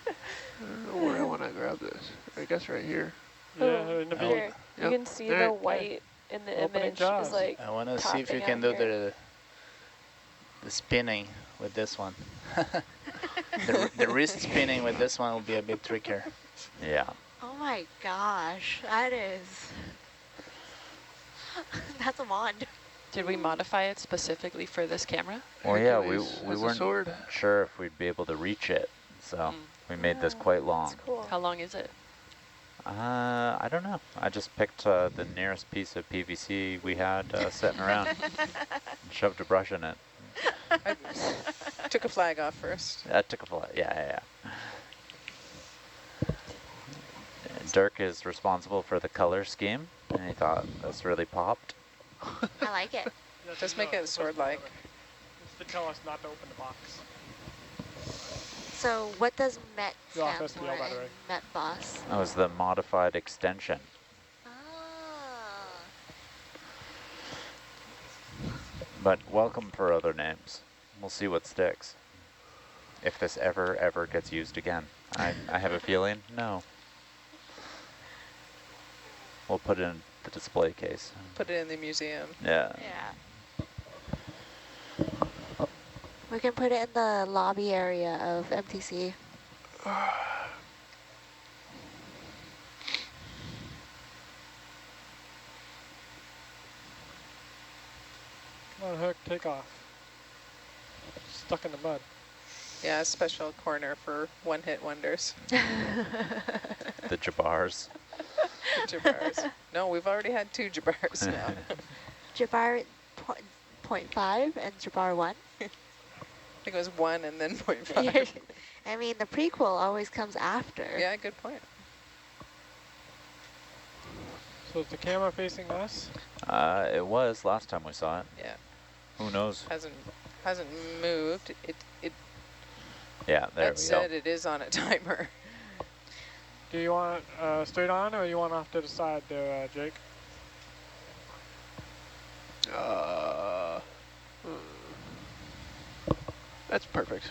I don't know where I want to grab this. I guess right here.
Yeah, in the
Here,
beginning.
you can see the white in the
Opening
image
jaws.
is like
I want to see if you
topping
can
out
do
here.
the spinning with this one. The wrist spinning with this one will be a bit trickier.
Yeah.
Oh my gosh, that is... That's a wand.
Did we modify it specifically for this camera?
Well, yeah, we
Hercules has a
weren't
sword.
sure if we'd be able to reach it, so we made this quite long.
That's cool. How long is it?
I don't know. I just picked the nearest piece of PVC we had sitting around and shoved a brush in it.
I took a flag off first.
I took a flight. Yeah. Dirk is responsible for the color scheme, and he thought this really popped.
I like it.
Just make it sword-like.
Just to tell us not to open the box.
So what does MET
You're off
stand
SPL,
for
by the
in
way.
MET boss?
That was the modified extension.
Ah.
But welcome for other names. We'll see what sticks. If this ever gets used again. I have a feeling, no. We'll put it in the display case.
Put it in the museum.
Yeah.
Yeah. We can put it in the lobby area of MTC.
Come on, Hook, take off. Stuck in the mud.
Yeah, a special corner for one-hit wonders.
The Jabars.
Jabars. No, we've already had 2 Jabars now.
Jabbar 0.5 and Jabbar 1.
I think it was 1 and then 0.5.
I mean, the prequel always comes after.
Yeah, good point.
So is the camera facing us?
It was last time we saw it.
Yeah.
Who knows?
Hasn't moved.
Yeah, there
That
we
said,
go.
it is on a timer.
Do you want straight on, or you want off to the side there, Jake?
That's perfect.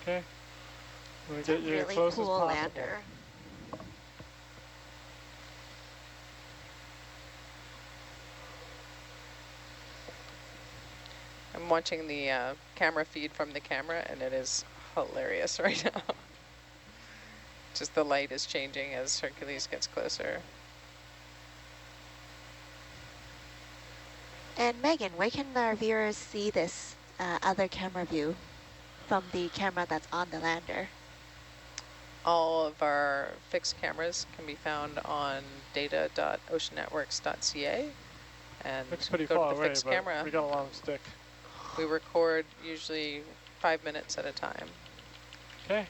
Okay. We'll
It's a
get you
really
close
cool
as possible.
lander.
I'm watching the camera feed from the camera, and it is hilarious right now. Just the light is changing as Hercules gets closer.
And Megan, where can our viewers see this other camera view from the camera that's on the lander?
All of our fixed cameras can be found on data.oceannetworks.ca. And
Looks pretty
go
far
to the
away,
fixed
but
camera.
we got a long stick.
We record usually 5 minutes at a time.
Okay.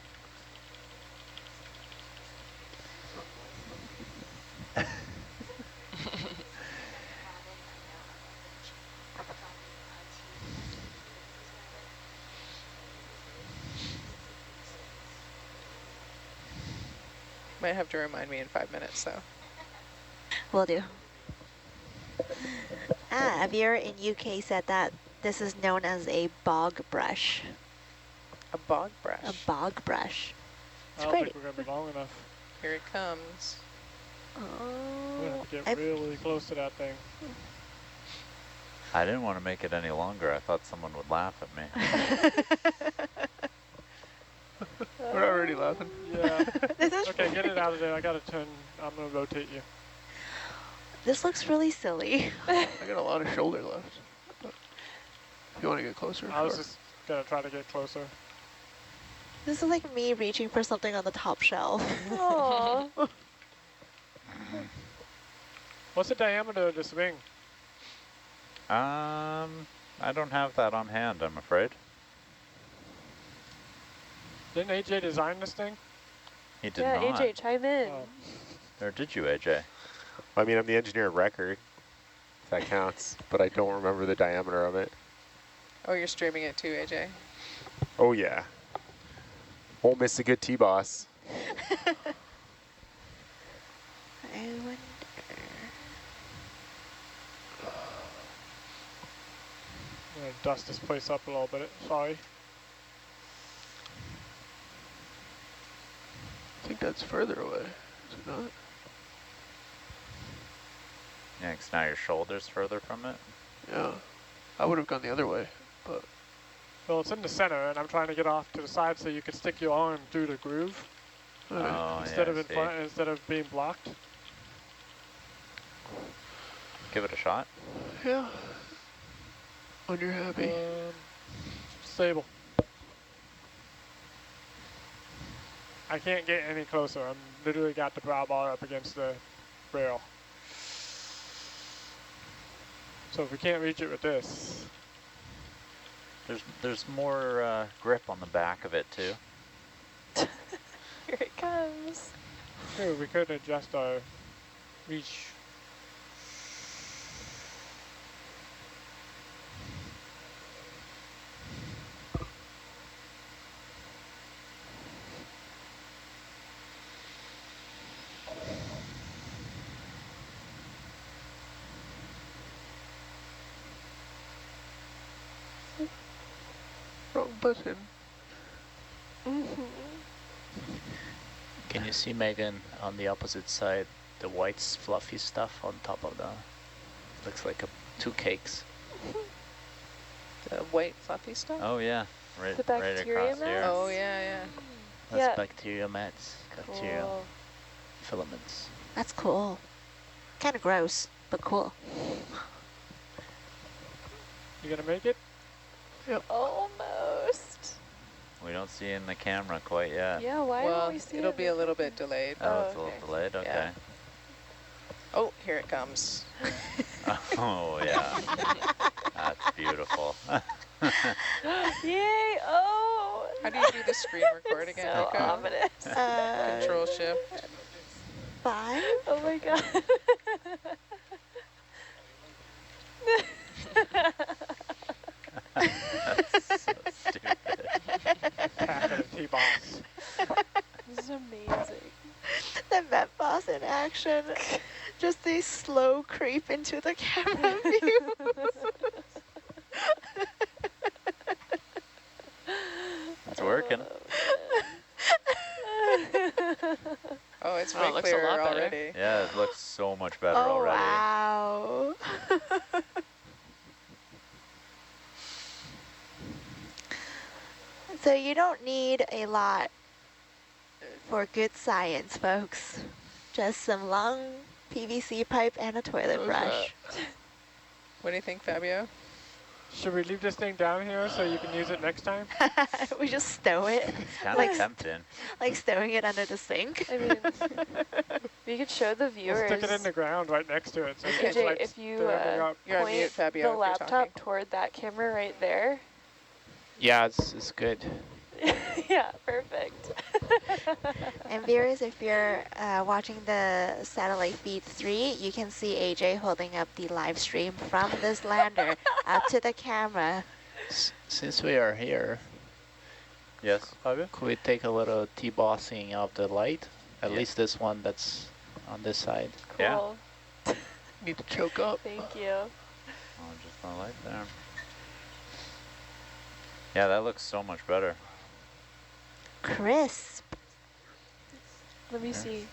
Might have to remind me in 5 minutes, though.
Will do. A viewer in UK said that this is known as a bog brush.
A bog brush.
A bog brush.
I don't think we're going to be long enough.
Here it comes.
We're
Oh,
going to have to get really close to that thing.
I didn't want to make it any longer. I thought someone would laugh at me.
We're already laughing.
Yeah. Okay, get it out of there. I got to turn. I'm going to rotate you.
This looks really silly.
I got a lot of shoulder left. But if you want to get closer.
I was
sure.
just going to try to get closer.
This is like me reaching for something on the top shelf.
Aww.
What's the diameter of this wing?
I don't have that on hand, I'm afraid.
Didn't AJ design this thing?
He did
Yeah,
not.
AJ, chime in.
Oh.
Or did you, AJ?
I mean, I'm the engineer of record, if that counts, but I don't remember the diameter of it.
Oh, you're streaming it too, AJ?
Oh, yeah. Won't miss a good T-boss.
I wonder.
I'm going to dust this place up a little bit. Sorry.
it's further away, is it not?
Yeah, 'cause now your shoulder's further from it.
Yeah. I would have gone the other way, but
Well, it's in the center, and I'm trying to get off to the side so you can stick your arm through the groove
Oh,
instead
yeah,
of
I
in
see.
front, instead of being blocked.
Give it a shot.
yeah. When you're happy.
Stable. I can't get any closer. I'm literally got the brow bar up against the rail. So if we can't reach it with this,
There's more grip on the back of it too.
Here it comes.
true, we could adjust our reach.
Wrong button.
Can you see, Megan, on the opposite side, the white fluffy stuff on top of the, looks like two cakes.
The white fluffy stuff?
Oh yeah, right,
The
right
bacteria
across here.
mass?
Oh, yeah.
That's
Yeah.
bacteria mats, bacterial
Cool.
filaments.
That's cool. Kind of gross, but cool.
You gonna make it?
Almost.
We don't see it in the camera quite yet.
Yeah, why
Well,
don't we see
it'll
it?
be a little bit delayed.
Oh, it's a
okay.
little delayed. Okay.
Yeah. Oh, here it comes.
Oh yeah, that's beautiful.
Yay! Oh!
How do you do the screen record again,
So
Nico?
ominous.
Control shift.
5?
Oh my god.
That's so stupid.
Attack of the T-box.
This is amazing.
The Met Boss in action. Just a slow creep into the camera view.
It's working.
Oh, it's
Oh,
way
it looks a
clearer
lot better.
already.
Yeah, it looks so much better
Oh,
already.
wow. So you don't need a lot for good science, folks. Just some long PVC pipe and a toilet
How's
brush.
What do you think, Fabio?
Should we leave this thing down here so you can use it next time?
We just stow it,
It's kind
Like-
of tempting.
like stowing it under the sink.
I mean, we could show the
We'll
viewers.
stick it in the ground right next to it. So you can
AJ,
like
if you
everything up.
You're on mute,
point
Fabio,
the
if you're
laptop
talking.
toward that camera right there.
Yeah, it's good.
Yeah, perfect.
And viewers, if you're watching the satellite feed 3, you can see AJ holding up the live stream from this lander up to the camera.
Since we are here,
Yes, Fabio?
could we take a little T-bossing of the light? At
Yeah.
least this one that's on this side.
Yeah.
Cool.
Need to choke up.
Thank you.
Oh, just the light there. Yeah, that looks so much better.
Crisp.
Let me see.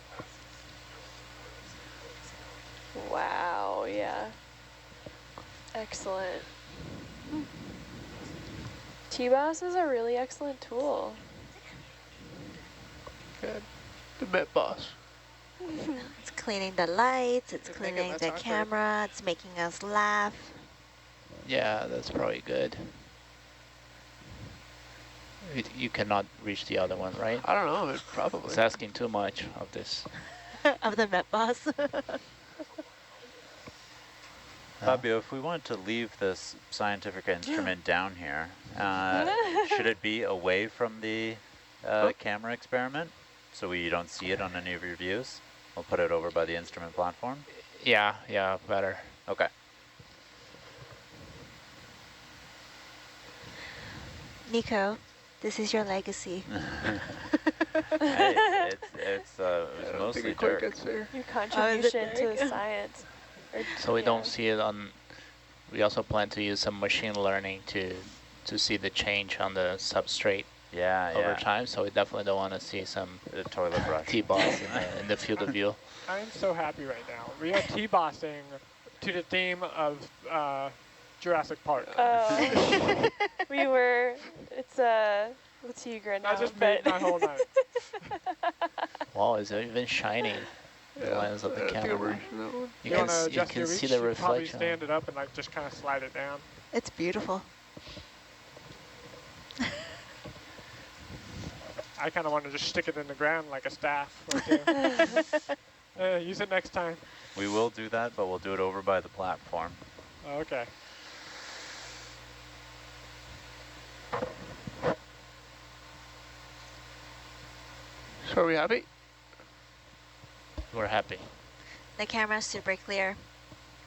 Wow, yeah. Excellent. T-Boss is a really excellent tool.
Good. The Met Boss.
It's cleaning the lights, it's
Doesn't make it
cleaning
less
the
awkward.
camera, it's making us laugh.
Yeah, that's probably good. You cannot reach the other one, right?
I don't know, it probably.
It's asking too much of this.
Of the Met Boss.
Fabio, if we wanted to leave this scientific instrument down here, should it be away from the camera experiment so you don't see it on any of your views? We'll put it over by the instrument platform.
Yeah, better.
Okay.
Nico, this is your legacy.
Hey, it's
I don't
mostly
think it quite
dirt.
gets there.
Your contribution to
Derek?
the science. Or-
So we
yeah.
don't see it on, we also plan to use some machine learning to see the change on the substrate
Yeah,
over
yeah.
time, so we definitely don't want to see some
The toilet brush.
T-balls in the field of view.
I'm so happy right now. We are T-bossing to the theme of Jurassic Park.
We were, it's a tigre now.
I just made my whole night.
Wow, it's even shining. The lens of the camera.
You want to
you
adjust
can
your
see
reach?
the
You probably
reflection.
stand it up and like just kind of slide it down.
It's beautiful.
I kind of want to just stick it in the ground like a staff. Right use it next time.
We will do that, but we'll do it over by the platform.
Okay.
So are we happy?
We're happy.
The camera's super clear.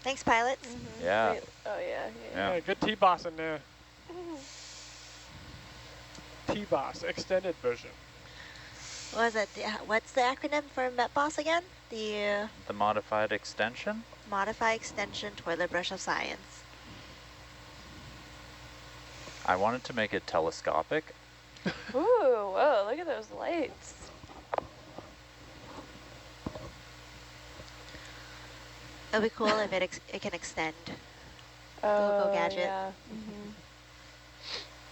Thanks, pilots.
Yeah.
Wait, oh yeah.
Yeah, good T-boss in there. T-boss, extended version.
What was it? What's the acronym for MetBoss again? The
The modified extension?
Modify Extension Toilet Brush of Science.
I wanted to make it telescopic.
Ooh, whoa, look at those lights.
It'll be cool if it can extend.
Oh,
gadget.
yeah.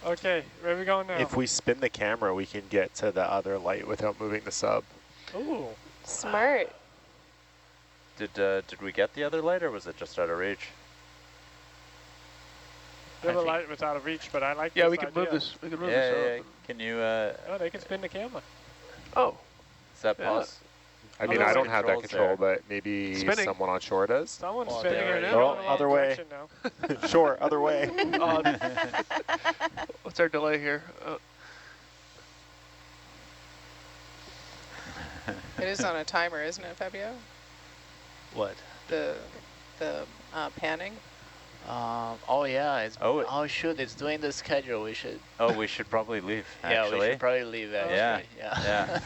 Okay, where are we going now?
If we spin the camera, we can get to the other light without moving the sub.
Ooh.
Smart.
Did we get the other light, or was it just out of reach?
The other light was out of reach, but I like
Yeah,
this
we can
idea.
move this. We can move
Yeah,
this
yeah.
up.
Can you,
Oh, they can spin the camera.
Oh.
is that
Yeah.
possible?
I mean,
Oh,
I
no,
don't have that
controls
control,
there.
but maybe
Spinning.
someone on shore does.
Someone's
Oh,
spinning
there
it
it
in
is.
Oh,
the
other
wrong
way.
direction now.
Shore, other way.
What's our delay here?
It is on a timer, isn't it, Fabio?
What?
The panning?
Oh yeah, it's oh shoot, it's doing the schedule. We should
We should probably leave, actually.
yeah, we should probably leave actually.
Yeah.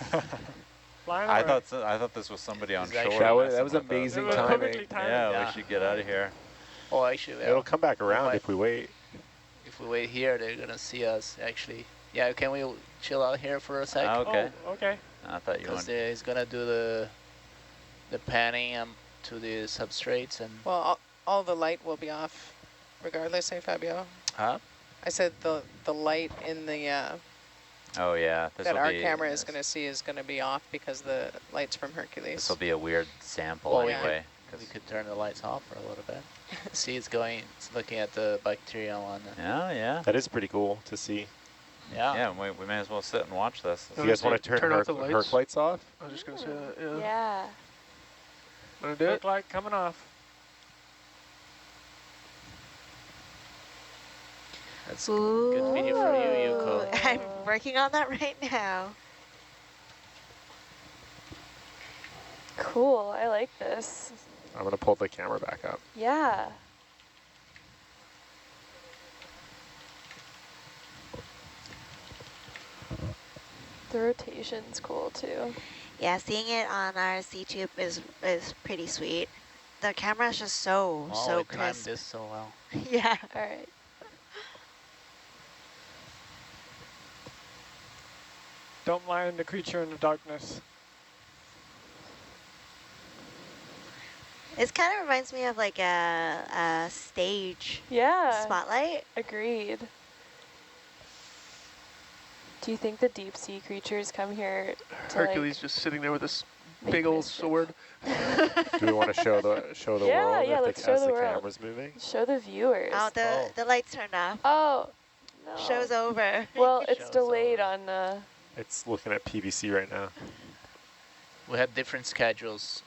Flying
I
away.
thought this was somebody on
It's
shore.
actually-
That was
messing with us.
amazing
It was
timing.
perfectly timed.
Yeah, we should get out of here.
Oh actually
It'll come back around
might-
if we wait.
if we wait here they're gonna see us actually. Yeah, can we chill out here for a sec?
Okay.
Oh, okay.
I thought you
Because
wanted.
he's gonna do the panning to the substrates and
Well, all the light will be off regardless, eh, Fabio?
huh?
I said the light in the
Oh yeah, this
that
will
our
be.
camera is going to see is going to be off because the light's from Hercules.
This will be a weird sample
Well,
anyway.
We could turn the lights off for a little bit. See, it's looking at the bacterial on the.
Yeah, yeah.
That is pretty cool to see.
Yeah.
Yeah, we may as well sit and watch this.
Do you guys want to turn
off the
Herc
lights?
lights off?
I was just going to say that, yeah.
Yeah.
Want to do it?
Look like coming off.
That's good video for you, Yuko.
I'm working on that right now.
Cool, I like this.
I'm going to pull the camera back up.
Yeah. The rotation's cool too.
Yeah, seeing it on our C-tube is pretty sweet. The camera's just so
Oh, we timed
crisp.
this so well.
Yeah.
All right.
Don't mind the creature in the darkness.
It kind of reminds me of like a stage
Yeah.
spotlight.
Agreed. Do you think the deep sea creatures come here to
Hercules just sitting there with this
make
big old
mischief?
sword.
Do we want to show the
Yeah,
world
yeah,
if
let's
the,
show
as
the
the
world.
camera's moving?
Show the viewers.
Oh, the lights turned off.
Oh, no.
Show's over.
Well, it's
Show's
delayed
over.
on.
It's looking at PVC right now.
We have different schedules.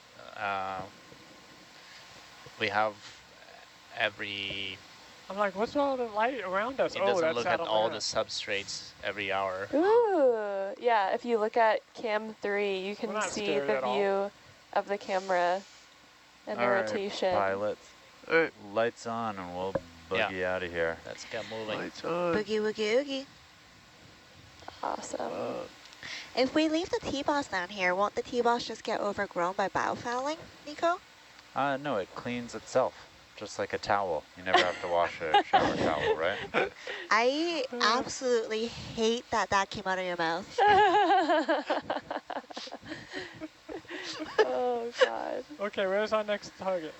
We have every.
I'm like, what's all the light around us?
It
Oh,
doesn't
that's
look at all the
Saddle
substrates every hour.
Ooh, yeah. If you look at cam 3, you can
not
see
scared
the
at all.
view of the camera and the
All right,
rotation.
pilots.
All right,
Lights on, and we'll boogie out of here.
Let's get moving.
lights on.
Boogie woogie oogie.
Awesome.
If we leave the T-boss down here, won't the T-boss just get overgrown by biofouling, Nico?
No, it cleans itself. just like a towel. You never have to wash a shower towel, right?
I absolutely hate that that came out of your mouth.
Oh, God.
Okay, where's our next target?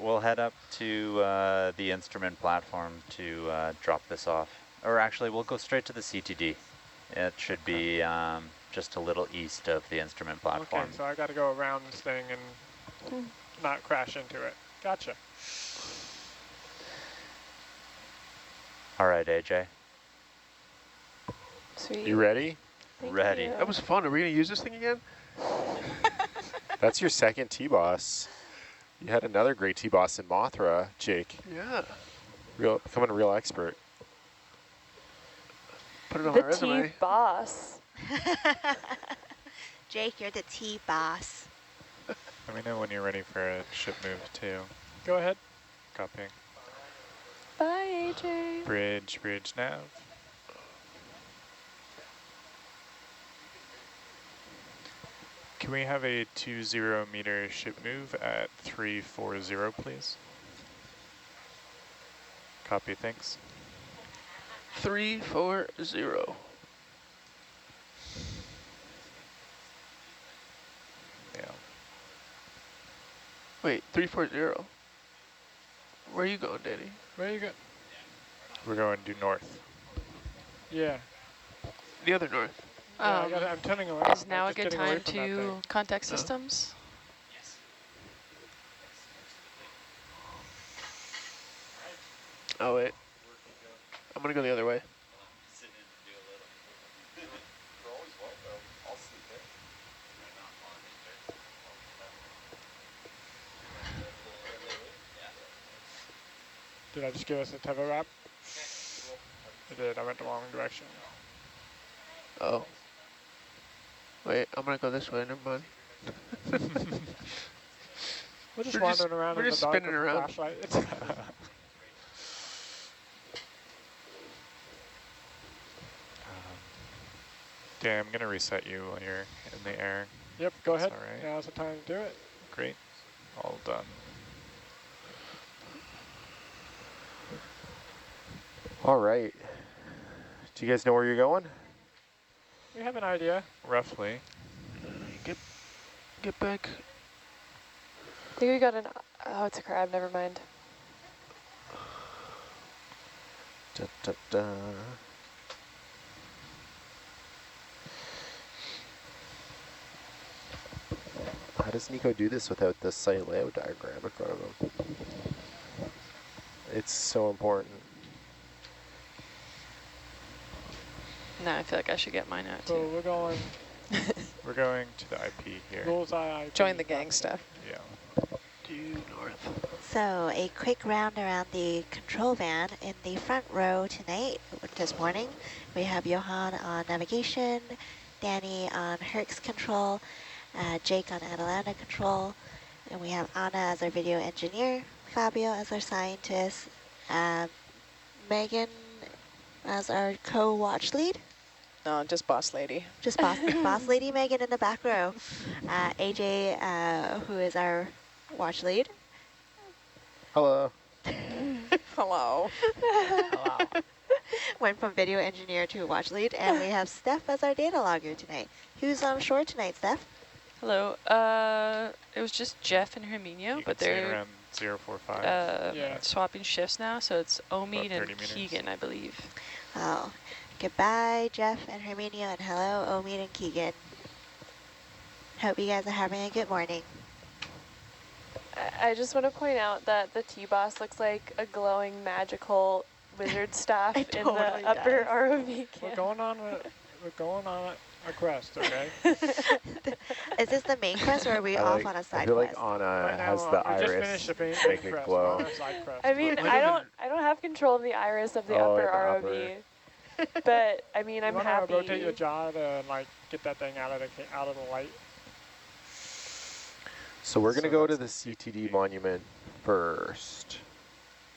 We'll head up to the instrument platform to drop this off. Or actually, we'll go straight to the CTD. It should be just a little east of the instrument platform.
Okay, so I got to go around this thing and not crash into it. Gotcha.
All right, AJ.
Sweet.
You ready?
Thank
Ready.
you.
That was fun. Are we going to use this thing again?
That's your second T-Boss. You had another great T-Boss in Mothra, Jake.
Yeah.
Becoming a real expert.
Put it on
The
my resume.
T-Boss.
Jake, you're the T-boss.
Let me know when you're ready for a ship move too.
Go ahead.
Copying.
Bye, AJ.
Bridge nav. Can we have a 20-meter ship move at 340, please? Copy, thanks.
340.
Yeah.
Wait, 340. Where are you going, Danny?
Where you go?
We're going due north.
Yeah.
The other north.
Yeah, I'm turning around.
Is now
I'm
a
just
good
getting away
time
from that
to
thing.
contact systems?
Oh, wait. I'm going to go the other way.
Did I just give us a tether wrap? I did. I went the wrong direction.
Oh. Wait, I'm going to go this way. Never mind.
We're just
We're
wandering around
we're
in
just
the dark
spinning
with a
around.
flashlight.
Dan, I'm going to reset you while you're in the air.
Yep, go
That's
ahead.
all right.
Now's the time to do it.
Great. All done.
All right. Do you guys know where you're going?
We have an idea.
Roughly.
Get back.
I think we got an... Oh, it's a crab. Never mind.
Da, da, da. How does Nico do this without the site layout diagram in front of him? It's so important.
No, I feel like I should get mine out
So
too.
we're going
We're going to the IP here.
bullseye. IP.
Join the gang stuff.
Yeah.
Due north.
So a quick round around the control van. In the front row tonight, this morning, we have Johan on navigation, Danny on Herc's control, Jake on Atalanta control, and we have Anna as our video engineer, Fabio as our scientist, Megan as our co-watch lead.
No, just boss lady.
Just boss lady Megan in the back row. AJ, who is our watch lead.
Hello.
Hello.
Went from video engineer to watch lead, and we have Steph as our data logger tonight. Who's on shore tonight, Steph?
Hello. It was just Jeff and Herminio,
You
but
can see it
they're
around 045.
Yeah.
swapping shifts now, so it's Omid and
30 meters.
Keegan, I believe.
Oh, goodbye, Jeff and Herminio, and hello, Omid and Keegan. Hope you guys are having a good morning.
I just want to point out that the T-Boss looks like a glowing magical wizard staff in
totally
the upper
does.
ROV
We're
camp.
going on a quest, okay?
Is this the main quest, or are we off on a
I
side
feel
quest?
like Anna
Right now,
has the
we just
iris
finished the main
make it
quest.
glow.
We're on a side quest.
I mean, I don't have control of the iris of the
Oh,
upper
at the
ROV, but I mean, I'm
you wanna
happy.
rotate your jaw to like get that thing out of the light.
So we're going to
So
go to the
that's the
CTD monument first.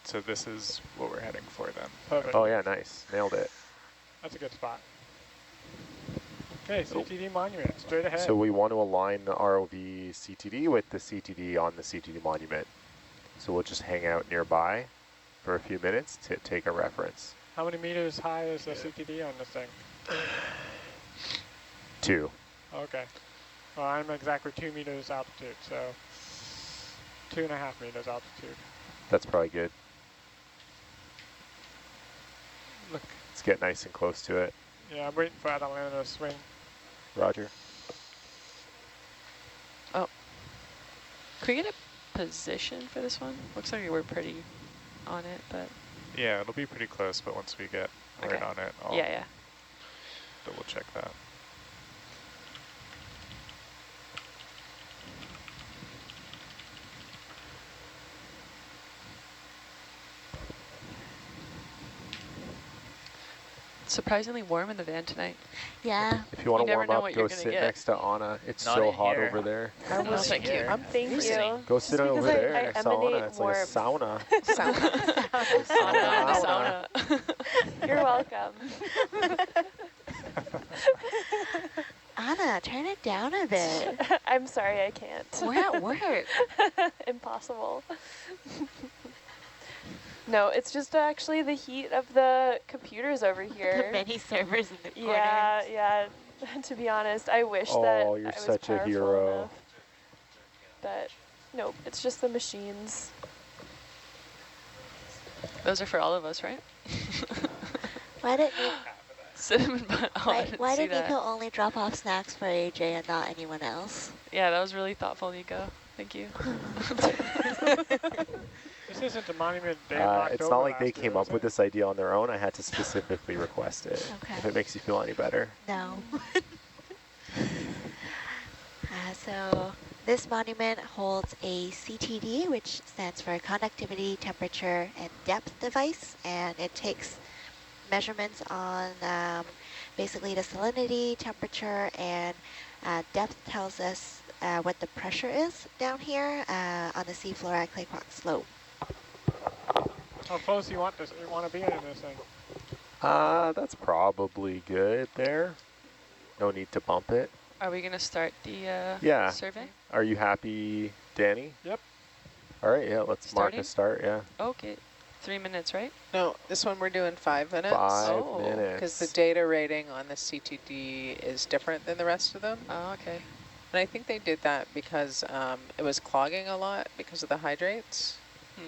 So this is what we're heading for then.
Perfect.
Oh yeah, nice. Nailed it.
That's a good spot. Okay, CTD monument, straight ahead.
So we want to align the ROV CTD with the CTD on the CTD monument. So we'll just hang out nearby for a few minutes to take a reference.
How many meters high is the CTD on this thing?
2.
Okay. Well, I'm exactly 2 meters altitude, so 2.5 meters altitude.
That's probably good.
Look.
Let's get nice and close to it.
Yeah, I'm waiting for Atalanta to swing.
Roger.
Oh. Could we get a position for this one? Looks like we're pretty on it, but...
Yeah, it'll be pretty close, but once we get
Okay.
right on it, I'll
Yeah.
double check that.
Surprisingly warm in the van tonight.
Yeah.
If you want to
never
warm
know
up,
what
go
you're gonna
sit
get.
next to Anna. It's
Not
so
in
hot
here.
over there.
No, thank you.
Thank you.
Go sit
Just
over
because
there.
I
Sauna.
emanate
It's like a sauna.
Sauna in the sauna.
You're welcome.
Anna, turn it down a bit.
I'm sorry, I can't.
We're at work.
Impossible. No, it's just actually the heat of the computers over here.
The many servers in the corner.
Yeah. To be honest, I wish that
Oh, you're
I was
such a
powerful
hero.
enough. But nope, it's just the machines.
Those are for all of us, right?
Why didn't you,
Cinnamon bun. Oh, I didn't
why
see
did
that.
Nico only drop off snacks for AJ and not anyone else?
Yeah, that was really thoughtful, Nico. Thank you.
This isn't the monument they knocked
It's
over
not like they
last year,
came up
is
with
it?
this idea on their own. I had to specifically request it.
Okay.
If it makes you feel any better.
No. So this monument holds a CTD, which stands for conductivity, temperature, and depth device, and it takes measurements on basically the salinity, temperature, and depth tells us what the pressure is down here on the seafloor at Clay Rock Slope.
How close do you want this? You want to be in this thing?
That's probably good there. No need to bump it.
Are we going to start the
Yeah.
survey?
Are you happy, Danny?
Yep.
All right, yeah, let's mark
Starting?
a start, yeah.
Okay. 3 minutes, right?
No, this one we're doing 5 minutes.
5
Oh.
minutes.
Because the data rating on the CTD is different than the rest of them.
Oh, okay.
And I think they did that because it was clogging a lot because of the hydrates.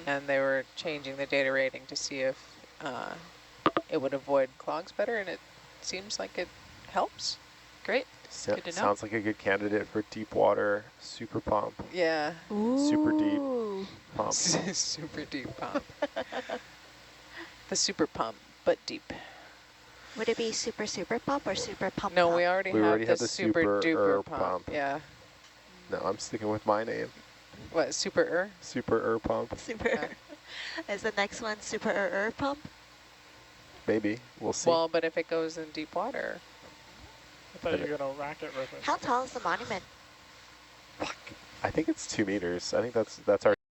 And they were changing the data rating to see if it would avoid clogs better, and it seems like it helps.
Great.
So,
Good to know.
sounds like a good candidate for deep water super pump.
Yeah.
Super deep
Ooh.
pump.
Super deep pump. The super pump, but deep.
Would it be super pump or super pump
No,
pump?
we already have the super duper pump.
pump.
Yeah.
No, I'm sticking with my name.
What, super
Super pump.
Super. Is the next one super pump?
Maybe. We'll see.
Well, but if it goes in deep water.
I thought you were going to rack it with it.
How tall is the monument?
I think it's 2 meters. I think that's our